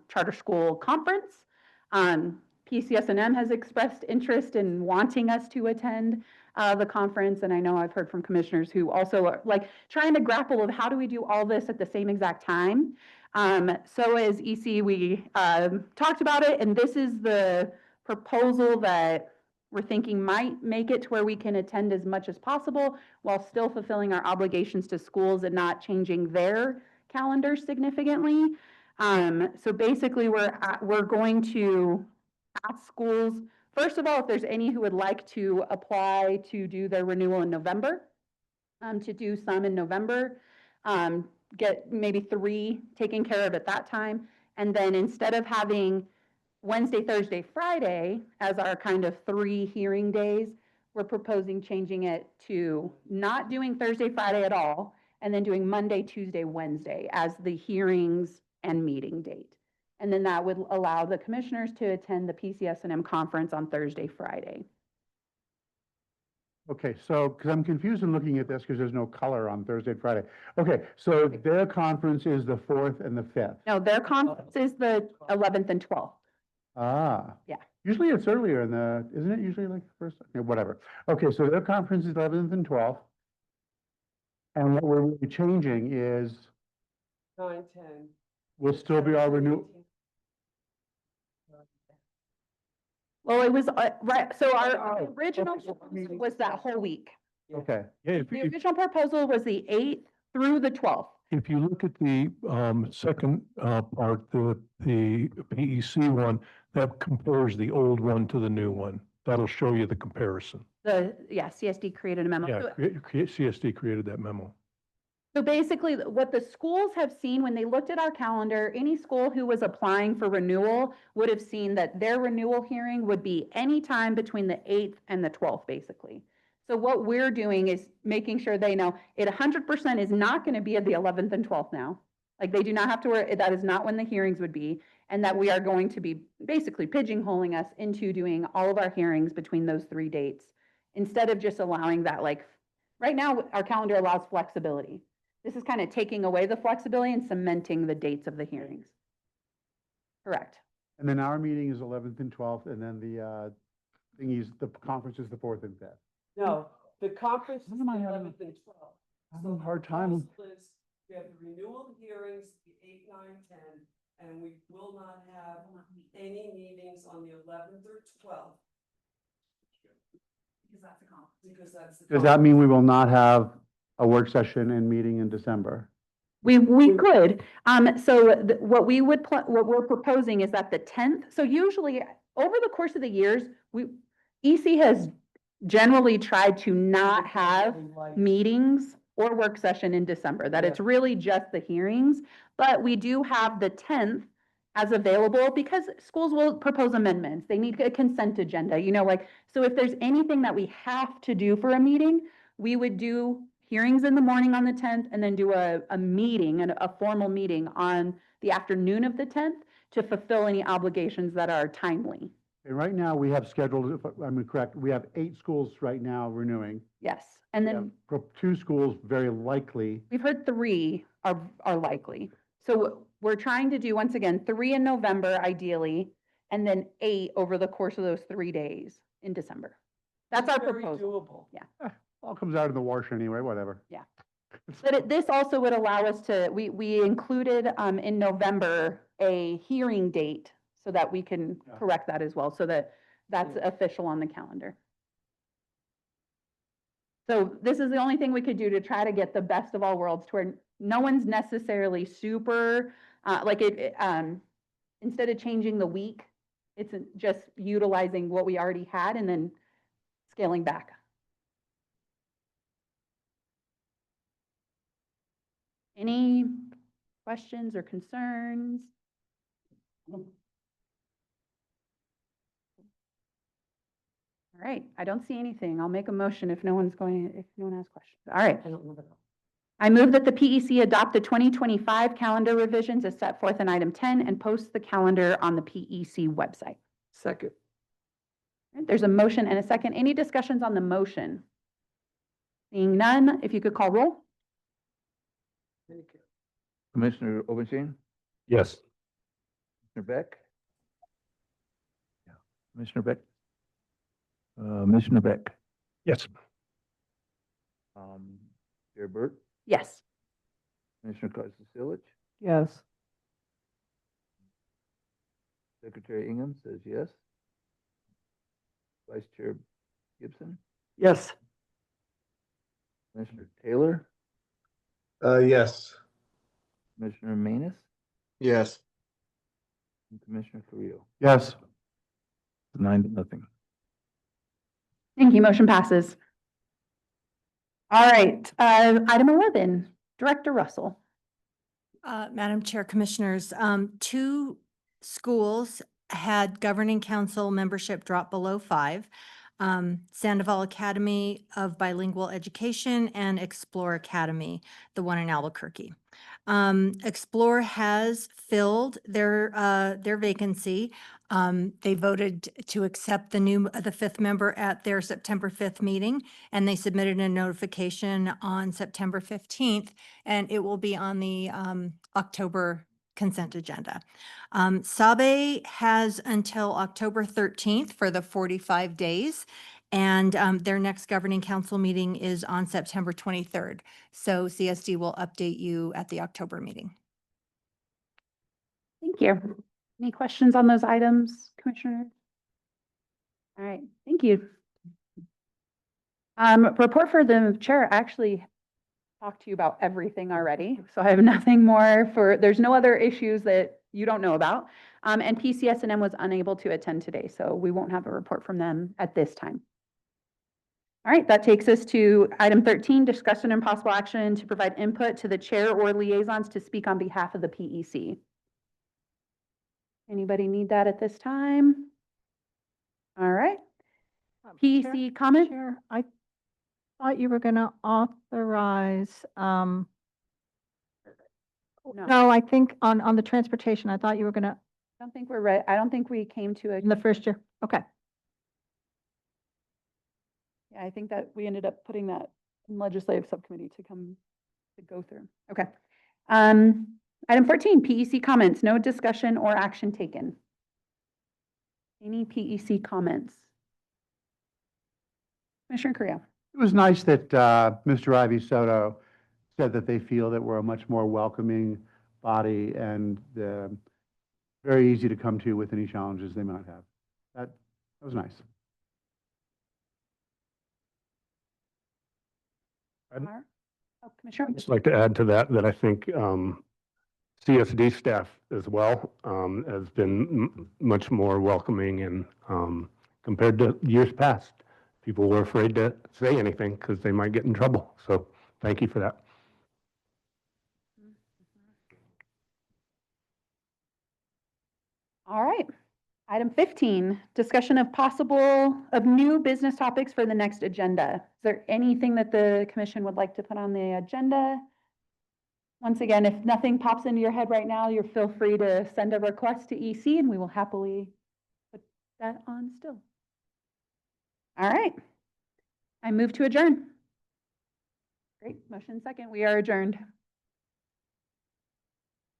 charter school conference. PCS&M has expressed interest in wanting us to attend the conference, and I know I've heard from commissioners who also are like trying to grapple with how do we do all this at the same exact time. So as EC, we talked about it, and this is the proposal that we're thinking might make it to where we can attend as much as possible while still fulfilling our obligations to schools and not changing their calendar significantly. So basically, we're going to ask schools, first of all, if there's any who would like to apply to do their renewal in November, to do some in November, get maybe 3 taken care of at that time. And then instead of having Wednesday, Thursday, Friday as our kind of 3 hearing days, we're proposing changing it to not doing Thursday, Friday at all, and then doing Monday, Tuesday, Wednesday as the hearings and meeting date. And then that would allow the commissioners to attend the PCS&M conference on Thursday, Friday. Okay, so, because I'm confused in looking at this because there's no color on Thursday and Friday. Okay, so their conference is the 4th and the 5th. No, their conference is the 11th and 12th. Ah. Yeah. Usually it's earlier in the, isn't it usually like the first, okay, whatever. Okay, so their conference is 11th and 12th. And what we're really changing is 9, 10. will still be our renewal. Well, it was, right, so our Oh, original okay, so proposal was that whole week. Okay. Yeah, The original proposal was the 8th through the 12th. If you look at the second part, the PEC one, that compares the old one to the new one. That'll show you the comparison. CSD created a memo. Yeah, So- CSD created that memo. So basically, what the schools have seen when they looked at our calendar, any school who was applying for renewal would have seen that their renewal hearing would be anytime between the 8th and the 12th, basically. So what we're doing is making sure they know it 100% is not going to be at the 11th and 12th now. Like they do not have to worry, that is not when the hearings would be. And that we are going to be basically pigeonholing us into doing all of our hearings between those 3 dates. Instead of just allowing that, like, right now, our calendar allows flexibility. This is kind of taking away the flexibility and cementing the dates of the hearings. Correct. And then our meeting is 11th and 12th, and then the conference is the 4th and 5th. No, the conference is What am I having- 11th and 12th. I'm having a hard time. We have the renewal hearings, the 8, 9, 10, and we will not have any meetings on the 11th or 12th. Because that's the conference. Because that's the. Does that mean we will not have a work session and meeting in December? We could, what we're proposing is that the 10th, so usually over the course of the years, EC has generally tried to not have meetings or work session in December, that it's really just the hearings, but we do have the 10th as available because schools will propose amendments. They need a consent agenda, so if there's anything that we have to do for a meeting, we would do hearings in the morning on the 10th and then do a meeting, a formal meeting on the afternoon of the 10th to fulfill any obligations that are timely. And right now, we have scheduled, if I'm correct, we have 8 schools right now renewing. Yes, and We then have 2 schools very likely. we've heard 3 are likely. So we're trying to do, once again, 3 in November ideally, and then 8 over the course of those 3 days in December. That's our Very proposal. doable. Yeah. All comes out in the wash anyway, whatever. Yeah. But this also would allow us to, we included in November a hearing date so that we can correct that as well, so that that's official on the calendar. So this is the only thing we could do to try to get the best of all worlds, to where no one's necessarily super, instead of changing the week, it's just utilizing what we already had and then scaling back. Any questions or concerns? All right, I don't see anything. I'll make a motion if no one has questions. All right. I don't know. I move that the PEC adopt the 2025 calendar revisions as set forth in item 10 and post the calendar on the PEC website. Second. All right, there's a motion and a second. Any discussions on the motion? Seeing none, if you could call roll. Commissioner Obenchain, Yes. Commissioner Beck? Yeah. Commissioner Beck? Commissioner Beck? Yes. Chair Burt? Yes. Commissioner Kosicic? Yes. Secretary Ingham says yes. Vice Chair Gibson? Yes. Commissioner Taylor? Yes. Commissioner Manus? Yes. And Commissioner Carrillo? Yes. 9-0. Thank you. Motion passes. All right, item 11, Director Russell. Madam Chair, Commissioners, 2 schools had governing council membership drop below 5. Sandoval Academy of Bilingual Education and Explore Academy, the one in Albuquerque. Explore has filled their vacancy. They voted to accept the 5th member at their September 5th meeting, and they submitted a notification on September 15th, and it will be on the October consent agenda. Sabe has until October 13th for the 45 days, and their next governing council meeting is on September 23rd. So CSD will update you at the October meeting. Thank you. Any questions on those items, Commissioner? All right, thank you. Report for the chair. I actually talked to you about everything already, so I have nothing more there's no other issues that you don't know about. And PCS&M was unable to attend today, so we won't have a report from them at this time. All right, that takes us to item 13, discussion and possible action to provide input to the chair or liaisons to speak on behalf of the PEC. Anybody need that at this time? All right. PEC comment? Chair, I thought you were going to authorize No, I think on the transportation, I thought you were gonna, I don't think we're ready. I don't think we came to a, in the first year. Okay. yeah, I think that we ended up putting that in legislative subcommittee to come to go through. Okay. Item 14, PEC comments, no discussion or action taken. Any PEC comments? Commissioner Creel. It was nice that Mr. Ivy Soto said that they feel that we're a much more welcoming body and very easy to come to with any challenges they might have. That was nice. Oh, Commissioner. I'd just like to add to that, that I think CSD staff as well has been much more welcoming and compared to years past. People were afraid to say anything because they might get in trouble. So thank you for that. All right. Item 15, discussion of new business topics for the next agenda. Is there anything that the commission would like to put on the agenda? Once again, if nothing pops into your head right now, you're feel free to send a request to EC and we will happily put that on still. All right. I move to adjourn. Great, motion second. We are adjourned.